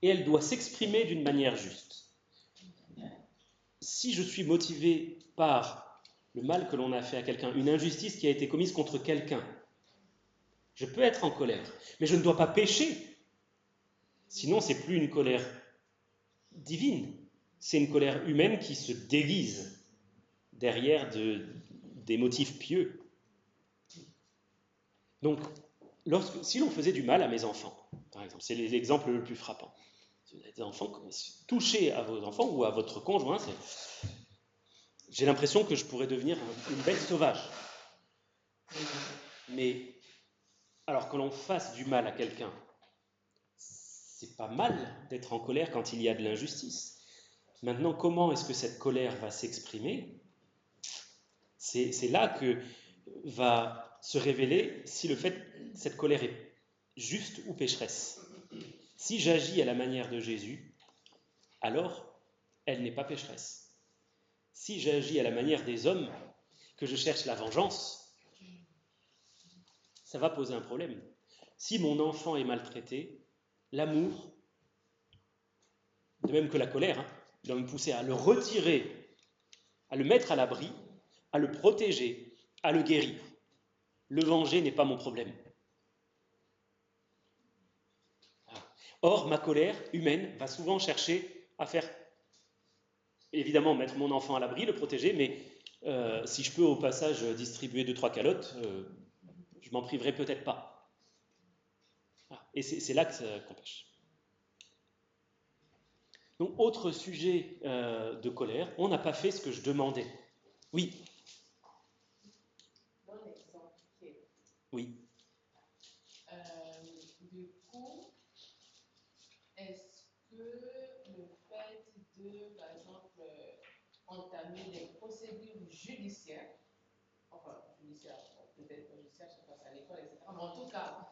A: et elle doit s'exprimer d'une manière juste. Si je suis motivé par le mal que l'on a fait à quelqu'un, une injustice qui a été commise contre quelqu'un, je peux être en colère, mais je ne dois pas pécher. Sinon, c'est plus une colère divine, c'est une colère humaine qui se déguise derrière des motifs pieux. Donc, si l'on faisait du mal à mes enfants, par exemple, c'est l'exemple le plus frappant. Si vous avez des enfants, toucher à vos enfants ou à votre conjoint, j'ai l'impression que je pourrais devenir une bête sauvage. Mais alors que l'on fasse du mal à quelqu'un, c'est pas mal d'être en colère quand il y a de l'injustice. Maintenant, comment est-ce que cette colère va s'exprimer? C'est là que va se révéler si cette colère est juste ou pécheresse. Si j'agis à la manière de Jésus, alors elle n'est pas pécheresse. Si j'agis à la manière des hommes, que je cherche la vengeance, ça va poser un problème. Si mon enfant est maltraité, l'amour, de même que la colère, doit me pousser à le retirer, à le mettre à l'abri, à le protéger, à le guérir. Le venger n'est pas mon problème. Or, ma colère humaine va souvent chercher à faire, évidemment, mettre mon enfant à l'abri, le protéger, mais si je peux au passage distribuer 2-3 calottes, je m'en priverai peut-être pas. Et c'est là qu'on pêche. Donc, autre sujet de colère, on n'a pas fait ce que je demandais. Oui.
F: Bon exemple.
A: Oui.
F: Du coup, est-ce que le fait de, par exemple, entamer des procédures judiciaires, enfin, judiciaires, peut-être pas judiciaires, je passe à l'école, etc. Mais en tout cas,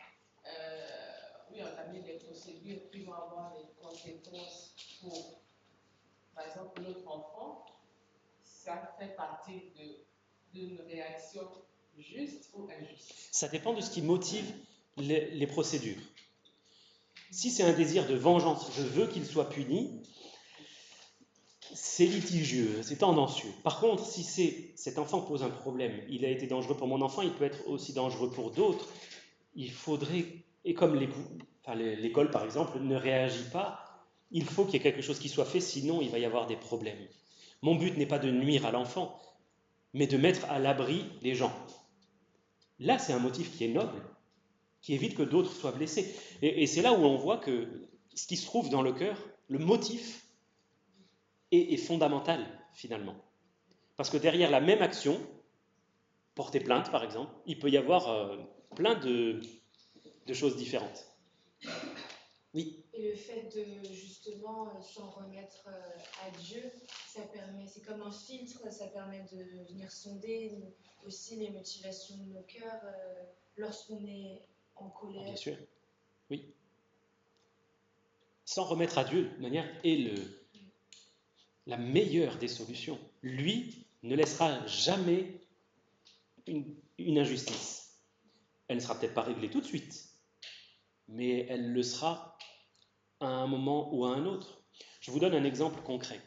F: oui, entamer des procédures qui vont avoir des conséquences pour, par exemple, notre enfant, ça fait partie d'une réaction juste ou injuste?
A: Ça dépend de ce qui motive les procédures. Si c'est un désir de vengeance, je veux qu'il soit puni, c'est litigieux, c'est tendancieux. Par contre, si cet enfant pose un problème, il a été dangereux pour mon enfant, il peut être aussi dangereux pour d'autres, il faudrait, et comme l'école par exemple ne réagit pas, il faut qu'il y ait quelque chose qui soit fait, sinon il va y avoir des problèmes. Mon but n'est pas de nuire à l'enfant, mais de mettre à l'abri les gens. Là, c'est un motif qui est noble, qui évite que d'autres soient blessés. Et c'est là où on voit que ce qui se trouve dans le cœur, le motif, est fondamental finalement. Parce que derrière la même action, porter plainte par exemple, il peut y avoir plein de choses différentes. Oui.
G: Et le fait de justement s'en remettre à Dieu, ça permet, c'est comme un filtre, ça permet de venir sonder aussi les motivations de nos cœurs lorsqu'on est en colère.
A: Bien sûr, oui. S'en remettre à Dieu, de manière, est la meilleure des solutions. Lui ne laissera jamais une injustice. Elle ne sera peut-être pas réglée tout de suite, mais elle le sera à un moment ou à un autre. Je vous donne un exemple concret.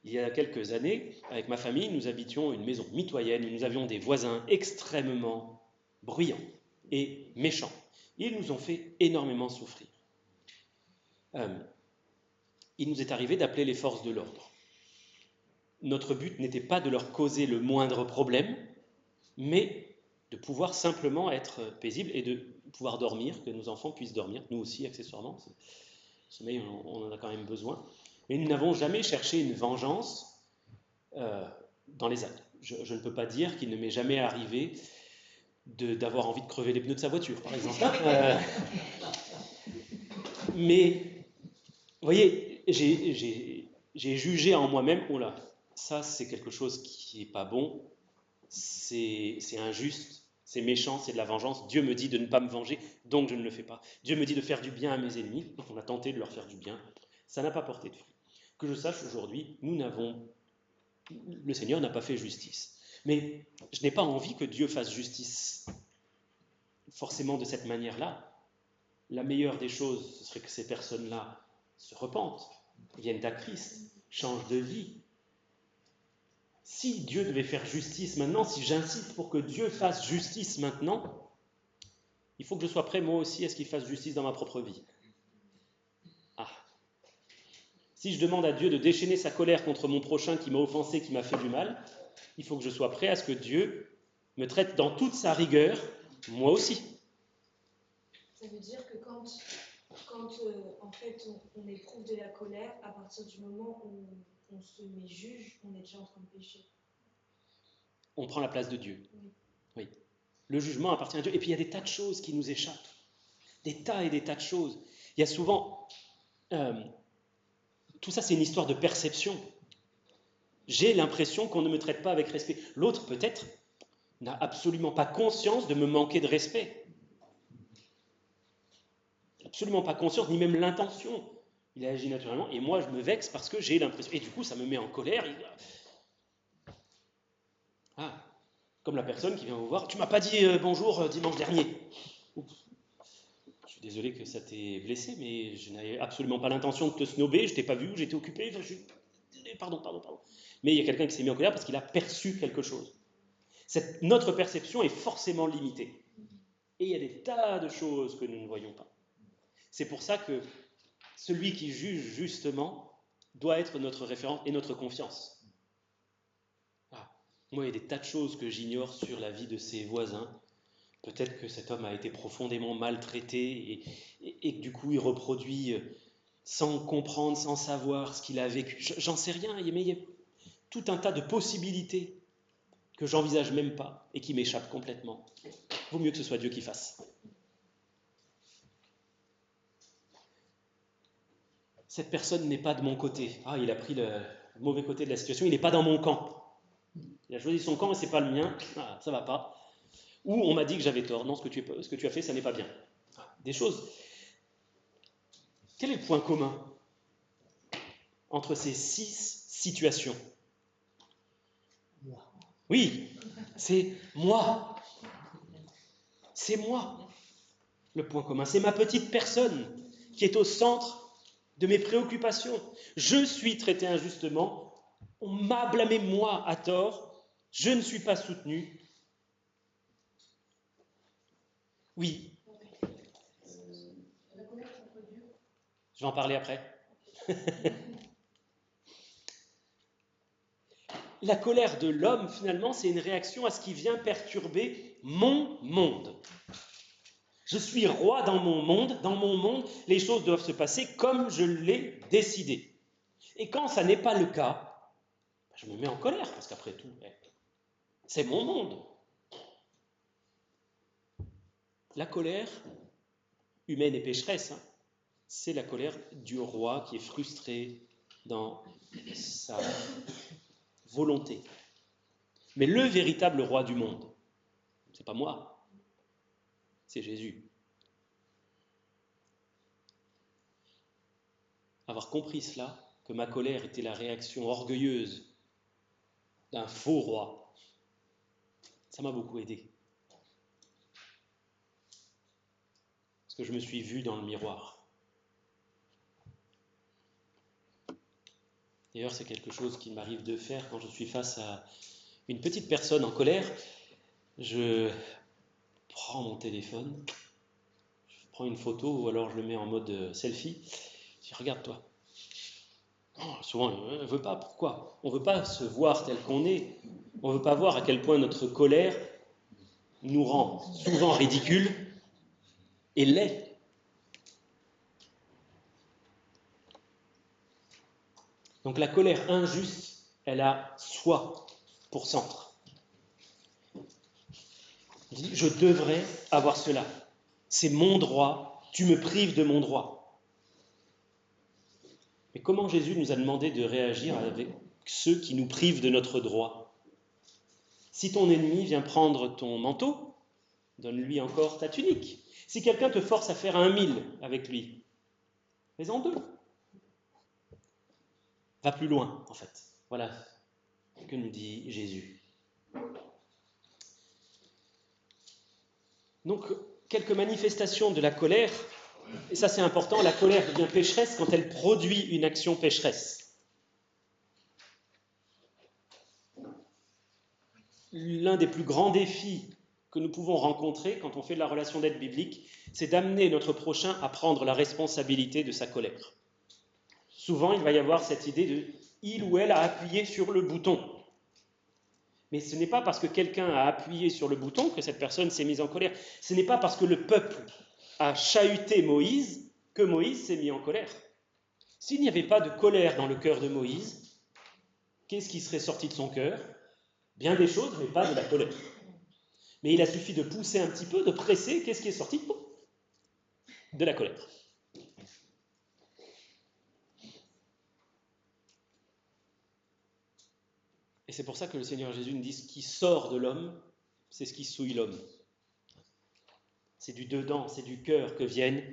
A: Il y a quelques années, avec ma famille, nous habitions une maison mitoyenne où nous avions des voisins extrêmement bruyants et méchants. Ils nous ont fait énormément souffrir. Il nous est arrivé d'appeler les forces de l'ordre. Notre but n'était pas de leur causer le moindre problème, mais de pouvoir simplement être paisible et de pouvoir dormir, que nos enfants puissent dormir, nous aussi accessoirement. Le sommeil, on en a quand même besoin. Mais nous n'avons jamais cherché une vengeance dans les actes. Je ne peux pas dire qu'il ne m'est jamais arrivé d'avoir envie de crever les pneus de sa voiture, par exemple. Mais, vous voyez, j'ai jugé en moi-même, oh là, ça c'est quelque chose qui n'est pas bon, c'est injuste, c'est méchant, c'est de la vengeance. Dieu me dit de ne pas me venger, donc je ne le fais pas. Dieu me dit de faire du bien à mes ennemis, donc on a tenté de leur faire du bien. Ça n'a pas porté de fruit. Que je sache aujourd'hui, le Seigneur n'a pas fait justice. Mais je n'ai pas envie que Dieu fasse justice forcément de cette manière-là. La meilleure des choses, ce serait que ces personnes-là se repentent, viennent à Christ, changent de vie. Si Dieu devait faire justice maintenant, si j'incite pour que Dieu fasse justice maintenant, il faut que je sois prêt moi aussi à ce qu'il fasse justice dans ma propre vie. Si je demande à Dieu de déchaîner sa colère contre mon prochain qui m'a offensé, qui m'a fait du mal, il faut que je sois prêt à ce que Dieu me traite dans toute sa rigueur, moi aussi.
G: Ça veut dire que quand en fait on éprouve de la colère, à partir du moment où on se met juge, on est déjà en train de pécher.
A: On prend la place de Dieu.
G: Oui.
A: Oui. Le jugement appartient à Dieu. Et puis il y a des tas de choses qui nous échappent. Des tas et des tas de choses. Il y a souvent... tout ça, c'est une histoire de perception. J'ai l'impression qu'on ne me traite pas avec respect. L'autre, peut-être, n'a absolument pas conscience de me manquer de respect. Absolument pas conscience, ni même l'intention. Il a agi naturellement, et moi, je me vexe parce que j'ai l'impression... Et du coup, ça me met en colère. Ah, comme la personne qui vient vous voir. Tu m'as pas dit bonjour dimanche dernier. Oups. Je suis désolé que ça t'ait blessé, mais je n'avais absolument pas l'intention de te snober. Je t'ai pas vu, j'étais occupé. Pardon. Mais il y a quelqu'un qui s'est mis en colère parce qu'il a perçu quelque chose. Notre perception est forcément limitée. Et il y a des tas de choses que nous ne voyons pas. C'est pour ça que celui qui juge justement doit être notre référence et notre confiance. Moi, il y a des tas de choses que j'ignore sur la vie de ses voisins. Peut-être que cet homme a été profondément maltraité et que du coup, il reproduit sans comprendre, sans savoir ce qu'il a vécu. J'en sais rien, mais il y a tout un tas de possibilités que j'envisage même pas et qui m'échappent complètement. Vaut mieux que ce soit Dieu qui fasse. Cette personne n'est pas de mon côté. Ah, il a pris le mauvais côté de la situation, il n'est pas dans mon camp. Il a choisi son camp et c'est pas le mien. Ah, ça va pas. Ou on m'a dit que j'avais tort. Non, ce que tu as fait, ça n'est pas bien. Des choses. Quel est le point commun entre ces 6 situations?
C: Moi.
A: Oui, c'est moi. C'est moi. Le point commun, c'est ma petite personne qui est au centre de mes préoccupations. Je suis traité injustement. On m'a blâmé moi à tort. Je ne suis pas soutenu. Oui.
F: La colère contre Dieu.
A: Je vais en parler après. La colère de l'homme, finalement, c'est une réaction à ce qui vient perturber mon monde. Je suis roi dans mon monde, les choses doivent se passer comme je l'ai décidé. Et quand ça n'est pas le cas, je me mets en colère, parce qu'après tout, c'est mon monde. La colère, humaine et pécheresse, c'est la colère du roi qui est frustré dans sa volonté. Mais le véritable roi du monde, c'est pas moi, c'est Jésus. Avoir compris cela, que ma colère était la réaction orgueilleuse d'un faux roi, ça m'a beaucoup aidé. Parce que je me suis vu dans le miroir. D'ailleurs, c'est quelque chose qui m'arrive de faire quand je suis face à une petite personne en colère. Je prends mon téléphone, je prends une photo ou alors je le mets en mode selfie. Je dis, regarde-toi. Oh, souvent, on ne veut pas. Pourquoi? On ne veut pas se voir tel qu'on est. On ne veut pas voir à quel point notre colère nous rend souvent ridicules et laids. Donc la colère injuste, elle a soi pour centre. On dit, je devrais avoir cela. C'est mon droit, tu me prives de mon droit. Mais comment Jésus nous a demandé de réagir avec ceux qui nous privent de notre droit? Si ton ennemi vient prendre ton manteau, donne-lui encore ta tunique. Si quelqu'un te force à faire 1000 avec lui, fais-en 2. Va plus loin, en fait. Voilà ce que nous dit Jésus. Donc, quelques manifestations de la colère, et ça c'est important, la colère devient pécheresse quand elle produit une action pécheresse. L'un des plus grands défis que nous pouvons rencontrer quand on fait de la relation d'aide biblique, c'est d'amener notre prochain à prendre la responsabilité de sa colère. Souvent, il va y avoir cette idée de « il ou elle a appuyé sur le bouton ». Mais ce n'est pas parce que quelqu'un a appuyé sur le bouton que cette personne s'est mise en colère. Ce n'est pas parce que le peuple a chahuté Moïse que Moïse s'est mis en colère. S'il n'y avait pas de colère dans le cœur de Moïse, qu'est-ce qui serait sorti de son cœur? Bien des choses, mais pas de la colère. Mais il a suffi de pousser un petit peu, de presser, qu'est-ce qui est sorti? De la colère. Et c'est pour ça que le Seigneur Jésus nous dit, ce qui sort de l'homme, c'est ce qui souille l'homme. C'est du dedans, c'est du cœur que viennent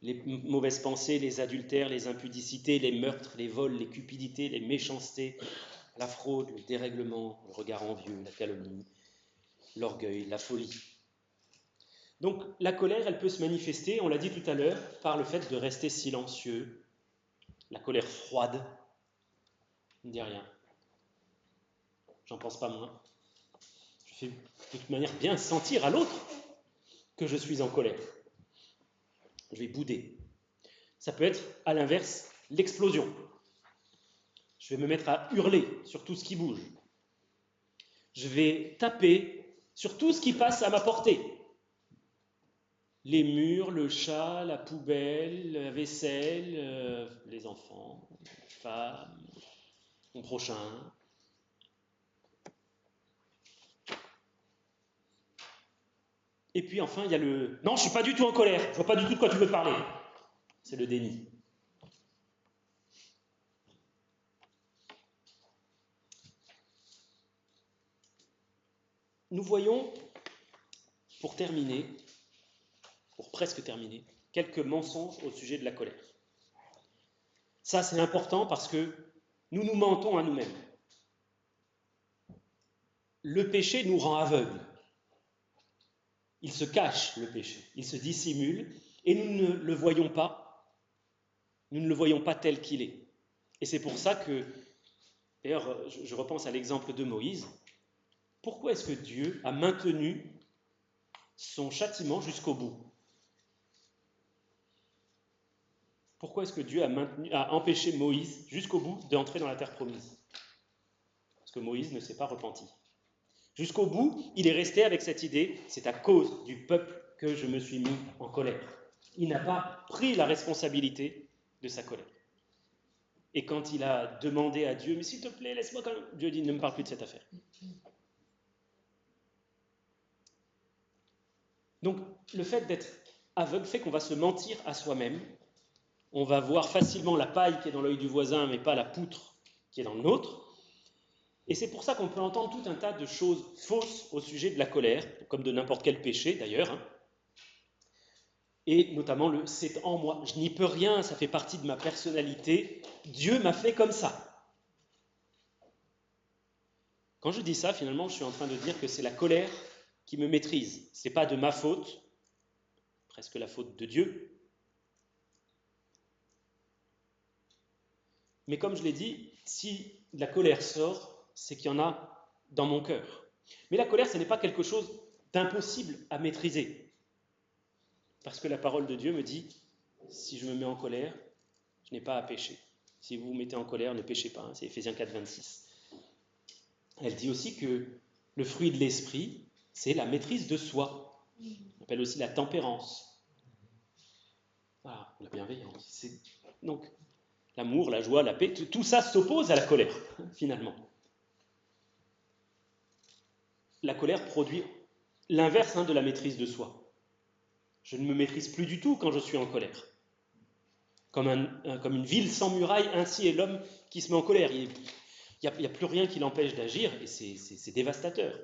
A: les mauvaises pensées, les adultères, les impudicités, les meurtres, les vols, les cupidités, les méchancetés, la fraude, le dérèglement, le regard envieux, la calomnie, l'orgueil, la folie. Donc la colère, elle peut se manifester, on l'a dit tout à l'heure, par le fait de rester silencieux, la colère froide, ne dit rien. J'en pense pas moins. Je fais de toute manière bien sentir à l'autre que je suis en colère. Je vais bouder. Ça peut être, à l'inverse, l'explosion. Je vais me mettre à hurler sur tout ce qui bouge. Je vais taper sur tout ce qui passe à ma portée. Les murs, le chat, la poubelle, la vaisselle, les enfants, les femmes, mon prochain. Et puis enfin, il y a le « Non, je ne suis pas du tout en colère, je ne vois pas du tout de quoi tu veux parler ». C'est le déni. Nous voyons, pour terminer, pour presque terminer, quelques mensonges au sujet de la colère. Ça, c'est important parce que nous nous mentons à nous-mêmes. Le péché nous rend aveugles. Il se cache, le péché. Il se dissimule et nous ne le voyons pas. Nous ne le voyons pas tel qu'il est. Et c'est pour ça que, d'ailleurs, je repense à l'exemple de Moïse. Pourquoi est-ce que Dieu a maintenu son châtiment jusqu'au bout? Pourquoi est-ce que Dieu a empêché Moïse jusqu'au bout d'entrer dans la terre promise? Parce que Moïse ne s'est pas repenti. Jusqu'au bout, il est resté avec cette idée, c'est à cause du peuple que je me suis mis en colère. Il n'a pas pris la responsabilité de sa colère. Et quand il a demandé à Dieu, mais s'il te plaît, laisse-moi quand même, Dieu dit, ne me parle plus de cette affaire. Donc, le fait d'être aveugle fait qu'on va se mentir à soi-même. On va voir facilement la paille qui est dans l'œil du voisin, mais pas la poutre qui est dans le nôtre. Et c'est pour ça qu'on peut entendre tout un tas de choses fausses au sujet de la colère, comme de n'importe quel péché d'ailleurs. Et notamment le « c'est en moi ». Je n'y peux rien, ça fait partie de ma personnalité. Dieu m'a fait comme ça. Quand je dis ça, finalement, je suis en train de dire que c'est la colère qui me maîtrise. Ce n'est pas de ma faute, presque la faute de Dieu. Mais comme je l'ai dit, si la colère sort, c'est qu'il y en a dans mon cœur. Mais la colère, ce n'est pas quelque chose d'impossible à maîtriser. Parce que la parole de Dieu me dit, si je me mets en colère, je n'ai pas à pécher. Si vous vous mettez en colère, ne péchez pas. C'est Éphésiens 4, 26. Elle dit aussi que le fruit de l'esprit, c'est la maîtrise de soi. On appelle aussi la tempérance. Voilà, la bienveillance. Donc, l'amour, la joie, la paix, tout ça s'oppose à la colère, finalement. La colère produit l'inverse de la maîtrise de soi. Je ne me maîtrise plus du tout quand je suis en colère. Comme une ville sans muraille, ainsi est l'homme qui se met en colère. Il n'y a plus rien qui l'empêche d'agir et c'est dévastateur.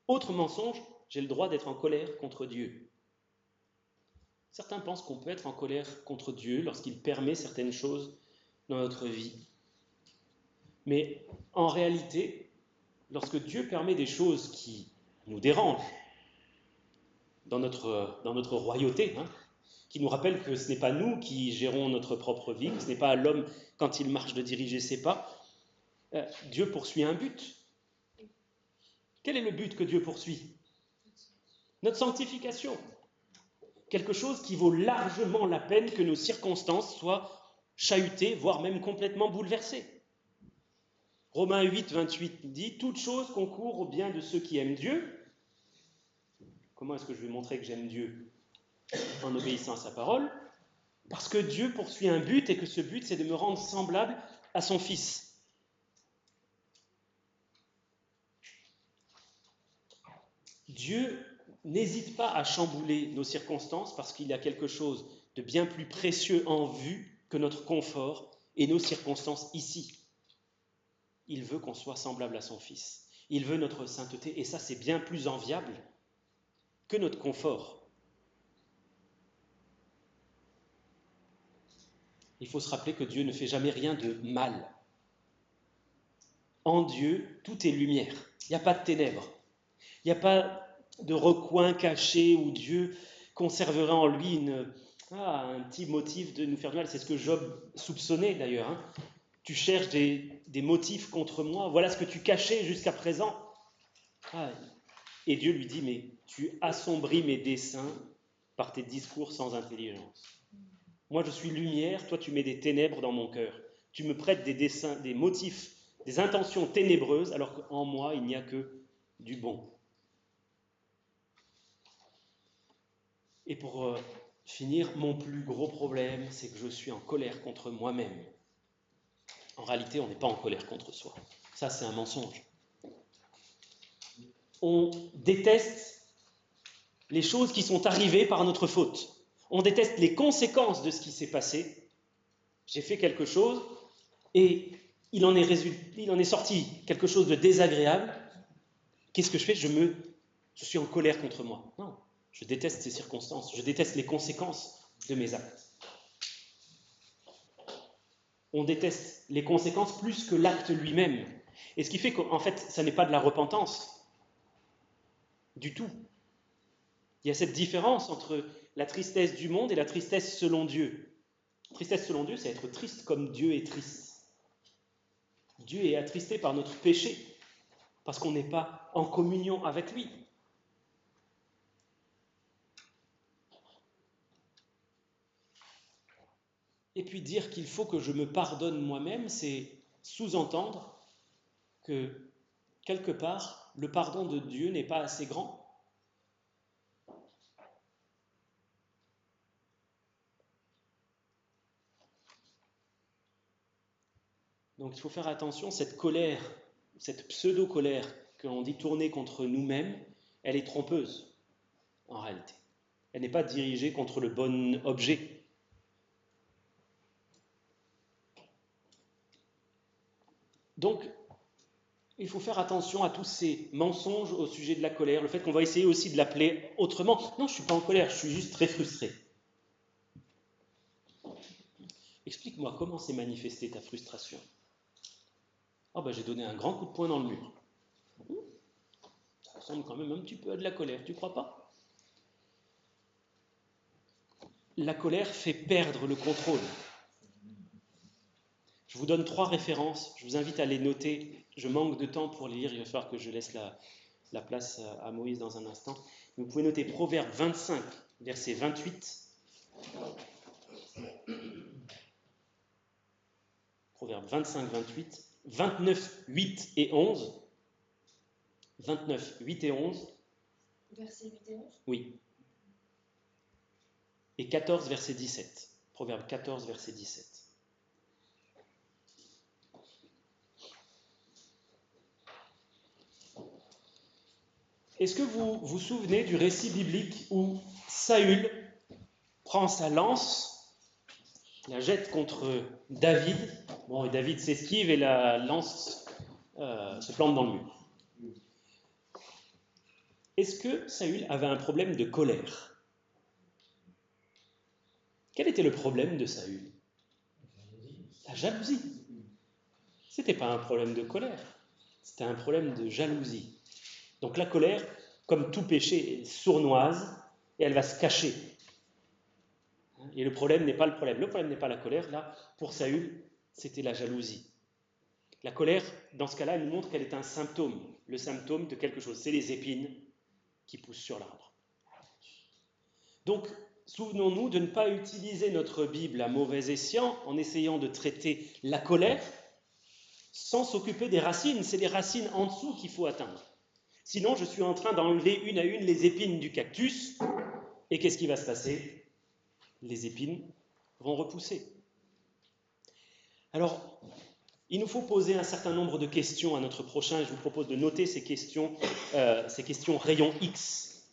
A: Autre mensonge, j'ai le droit d'être en colère contre Dieu. Certains pensent qu'on peut être en colère contre Dieu lorsqu'il permet certaines choses dans notre vie. Mais en réalité, lorsque Dieu permet des choses qui nous dérangent dans notre royauté, qui nous rappellent que ce n'est pas nous qui gérons notre propre vie, que ce n'est pas à l'homme, quand il marche, de diriger ses pas, Dieu poursuit un but. Quel est le but que Dieu poursuit? Notre sanctification. Quelque chose qui vaut largement la peine que nos circonstances soient chahutées, voire même complètement bouleversées. Romains 8, 28 dit « Toute chose concourt au bien de ceux qui aiment Dieu ». Comment est-ce que je vais montrer que j'aime Dieu? En obéissant à sa parole. Parce que Dieu poursuit un but et que ce but, c'est de me rendre semblable à son Fils. Dieu n'hésite pas à chambouler nos circonstances parce qu'il y a quelque chose de bien plus précieux en vue que notre confort et nos circonstances ici. Il veut qu'on soit semblable à son Fils. Il veut notre sainteté et ça, c'est bien plus enviable que notre confort. Il faut se rappeler que Dieu ne fait jamais rien de mal. En Dieu, tout est lumière. Il n'y a pas de ténèbres. Il n'y a pas de recoin caché où Dieu conserverait en lui un petit motif de nous faire du mal. C'est ce que Job soupçonnait d'ailleurs. Hein. Tu cherches des motifs contre moi. Voilà ce que tu cachais jusqu'à présent. Et Dieu lui dit, mais tu assombris mes desseins par tes discours sans intelligence. Moi, je suis lumière, toi, tu mets des ténèbres dans mon cœur. Tu me prêtes des desseins, des motifs, des intentions ténébreuses, alors qu'en moi, il n'y a que du bon. Et pour finir, mon plus gros problème, c'est que je suis en colère contre moi-même. En réalité, on n'est pas en colère contre soi. Ça, c'est un mensonge. On déteste les choses qui sont arrivées par notre faute. On déteste les conséquences de ce qui s'est passé. J'ai fait quelque chose et il en est sorti quelque chose de désagréable. Qu'est-ce que je fais? Je suis en colère contre moi. Non, je déteste ces circonstances. Je déteste les conséquences de mes actes. On déteste les conséquences plus que l'acte lui-même. Et ce qui fait qu'en fait, ça n'est pas de la repentance du tout. Il y a cette différence entre la tristesse du monde et la tristesse selon Dieu. La tristesse selon Dieu, c'est être triste comme Dieu est triste. Dieu est attristé par notre péché, parce qu'on n'est pas en communion avec lui. Et puis dire qu'il faut que je me pardonne moi-même, c'est sous-entendre que, quelque part, le pardon de Dieu n'est pas assez grand. Donc il faut faire attention, cette colère, cette pseudo-colère que l'on dit tourner contre nous-mêmes, elle est trompeuse, en réalité. Elle n'est pas dirigée contre le bon objet. Donc, il faut faire attention à tous ces mensonges au sujet de la colère, le fait qu'on va essayer aussi de l'appeler autrement. Non, je ne suis pas en colère, je suis juste très frustré. Explique-moi, comment s'est manifestée ta frustration? J'ai donné un grand coup de poing dans le mur. Ça ressemble quand même un petit peu à de la colère, tu crois pas? La colère fait perdre le contrôle. Je vous donne 3 références, je vous invite à les noter. Je manque de temps pour les lire, il va falloir que je laisse la place à Moïse dans un instant. Vous pouvez noter Proverbe 25, verset 28. Proverbe 25, 28. 29, 8 et 11. 29, 8 et 11.
G: Verset 8 et 11.
A: Oui. Et 14, verset 17. Proverbe 14, verset 17. Est-ce que vous vous souvenez du récit biblique où Saül prend sa lance, la jette contre David, et David s'esquive et la lance se plante dans le mur. Est-ce que Saül avait un problème de colère? Quel était le problème de Saül? La jalousie. Ce n'était pas un problème de colère, c'était un problème de jalousie. Donc la colère, comme tout péché, est sournoise et elle va se cacher. Et le problème n'est pas le problème. Le problème n'est pas la colère. Là, pour Saül, c'était la jalousie. La colère, dans ce cas-là, elle nous montre qu'elle est un symptôme. Le symptôme de quelque chose. C'est les épines qui poussent sur l'arbre. Donc, souvenons-nous de ne pas utiliser notre Bible à mauvais escient en essayant de traiter la colère sans s'occuper des racines. C'est les racines en dessous qu'il faut atteindre. Sinon, je suis en train d'enlever une à une les épines du cactus. Et qu'est-ce qui va se passer? Les épines vont repousser. Alors, il nous faut poser un certain nombre de questions à notre prochain. Et je vous propose de noter ces questions rayon X.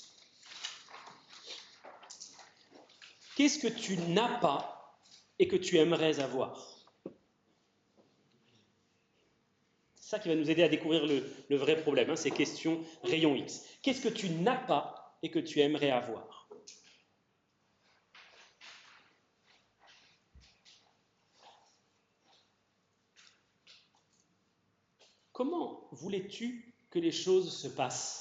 A: Qu'est-ce que tu n'as pas et que tu aimerais avoir? C'est ça qui va nous aider à découvrir le vrai problème, hein, ces questions rayon X. Qu'est-ce que tu n'as pas et que tu aimerais avoir? Comment voulais-tu que les choses se passent?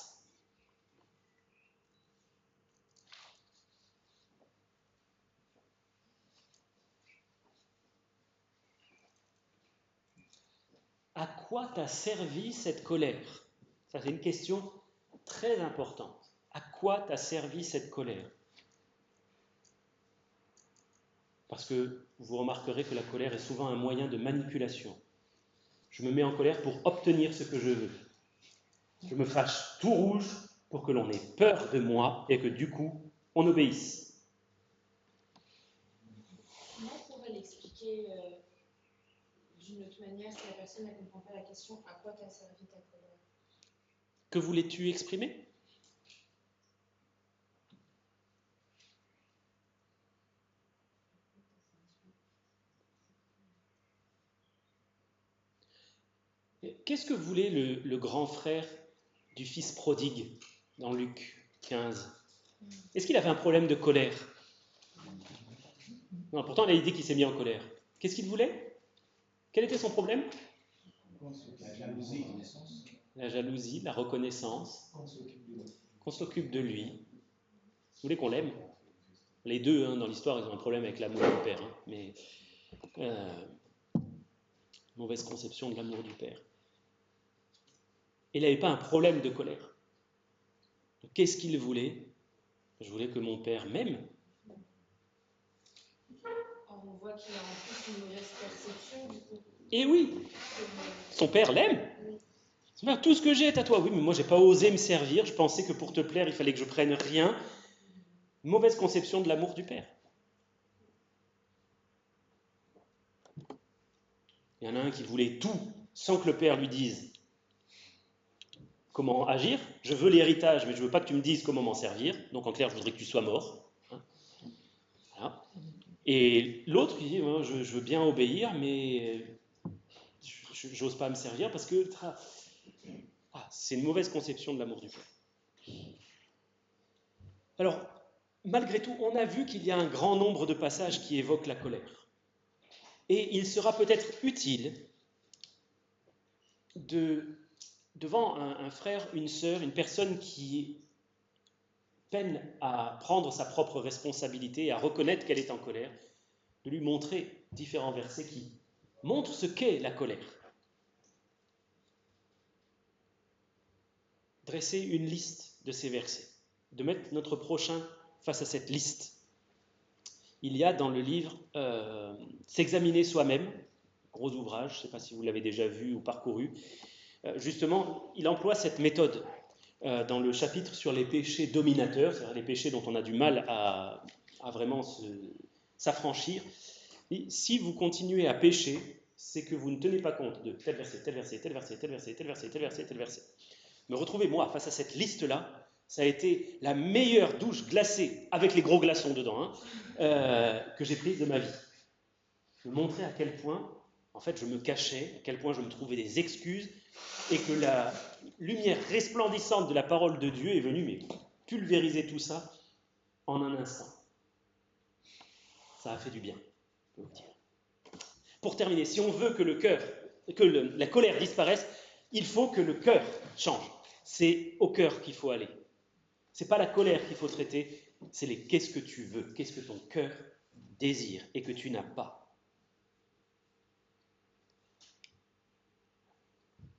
A: À quoi t'a servi cette colère? Ça, c'est une question très importante. À quoi t'a servi cette colère? Parce que vous remarquerez que la colère est souvent un moyen de manipulation. Je me mets en colère pour obtenir ce que je veux. Je me fâche tout rouge pour que l'on ait peur de moi et que du coup, on obéisse.
G: Comment on pourrait l'expliquer d'une autre manière si la personne ne comprend pas la question à quoi t'a servi ta colère?
A: Que voulais-tu exprimer? Qu'est-ce que voulait le grand frère du fils prodigue dans Luc 15? Est-ce qu'il avait un problème de colère? Non, pourtant, il a dit qu'il s'est mis en colère. Qu'est-ce qu'il voulait? Quel était son problème?
D: La jalousie.
A: La jalousie, la reconnaissance, qu'on s'occupe de lui. Vous voulez qu'on l'aime? Les deux, hein, dans l'histoire, ils ont un problème avec l'amour du père, hein, mais mauvaise conception de l'amour du père. Il n'avait pas un problème de colère. Qu'est-ce qu'il voulait? Je voulais que mon père m'aime.
G: Or, on voit qu'il a en plus une mauvaise perception du coup.
A: Et oui, son père l'aime.
G: Oui.
A: Tout ce que j'ai est à toi. Oui, mais moi, j'ai pas osé me servir. Je pensais que pour te plaire, il fallait que je prenne rien. Mauvaise conception de l'amour du père. Il y en a un qui voulait tout sans que le père lui dise comment agir. Je veux l'héritage, mais je veux pas que tu me dises comment m'en servir. Donc, en clair, je voudrais que tu sois mort. Voilà. Et l'autre qui dit je veux bien obéir, mais j'ose pas me servir parce que c'est une mauvaise conception de l'amour du père. Alors, malgré tout, on a vu qu'il y a un grand nombre de passages qui évoquent la colère. Et il sera peut-être utile devant un frère, une sœur, une personne qui peine à prendre sa propre responsabilité et à reconnaître qu'elle est en colère, de lui montrer différents versets qui montrent ce qu'est la colère. Dresser une liste de ces versets, de mettre notre prochain face à cette liste. Il y a dans le livre S'examiner soi-même, gros ouvrage, je ne sais pas si vous l'avez déjà vu ou parcouru, justement, il emploie cette méthode dans le chapitre sur les péchés dominateurs, c'est-à-dire les péchés dont on a du mal à vraiment s'affranchir. Et si vous continuez à pécher, c'est que vous ne tenez pas compte de tel verset, tel verset, tel verset, tel verset, tel verset, tel verset, tel verset. Me retrouver, moi, face à cette liste-là, ça a été la meilleure douche glacée, avec les gros glaçons dedans, que j'ai prise de ma vie. Me montrer à quel point, en fait, je me cachais, à quel point je me trouvais des excuses, et que la lumière resplendissante de la parole de Dieu est venue, mais pulvériser tout ça en un instant. Ça a fait du bien, je peux vous dire. Pour terminer, si on veut que la colère disparaisse, il faut que le cœur change. C'est au cœur qu'il faut aller. C'est pas la colère qu'il faut traiter, c'est les qu'est-ce que tu veux, qu'est-ce que ton cœur désire et que tu n'as pas.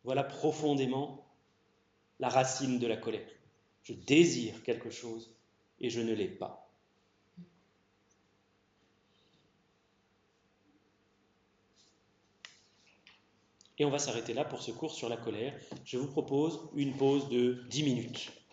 A: Voilà profondément la racine de la colère. Je désire quelque chose et je ne l'ai pas. Et on va s'arrêter là pour ce cours sur la colère. Je vous propose une pause de 10 minutes.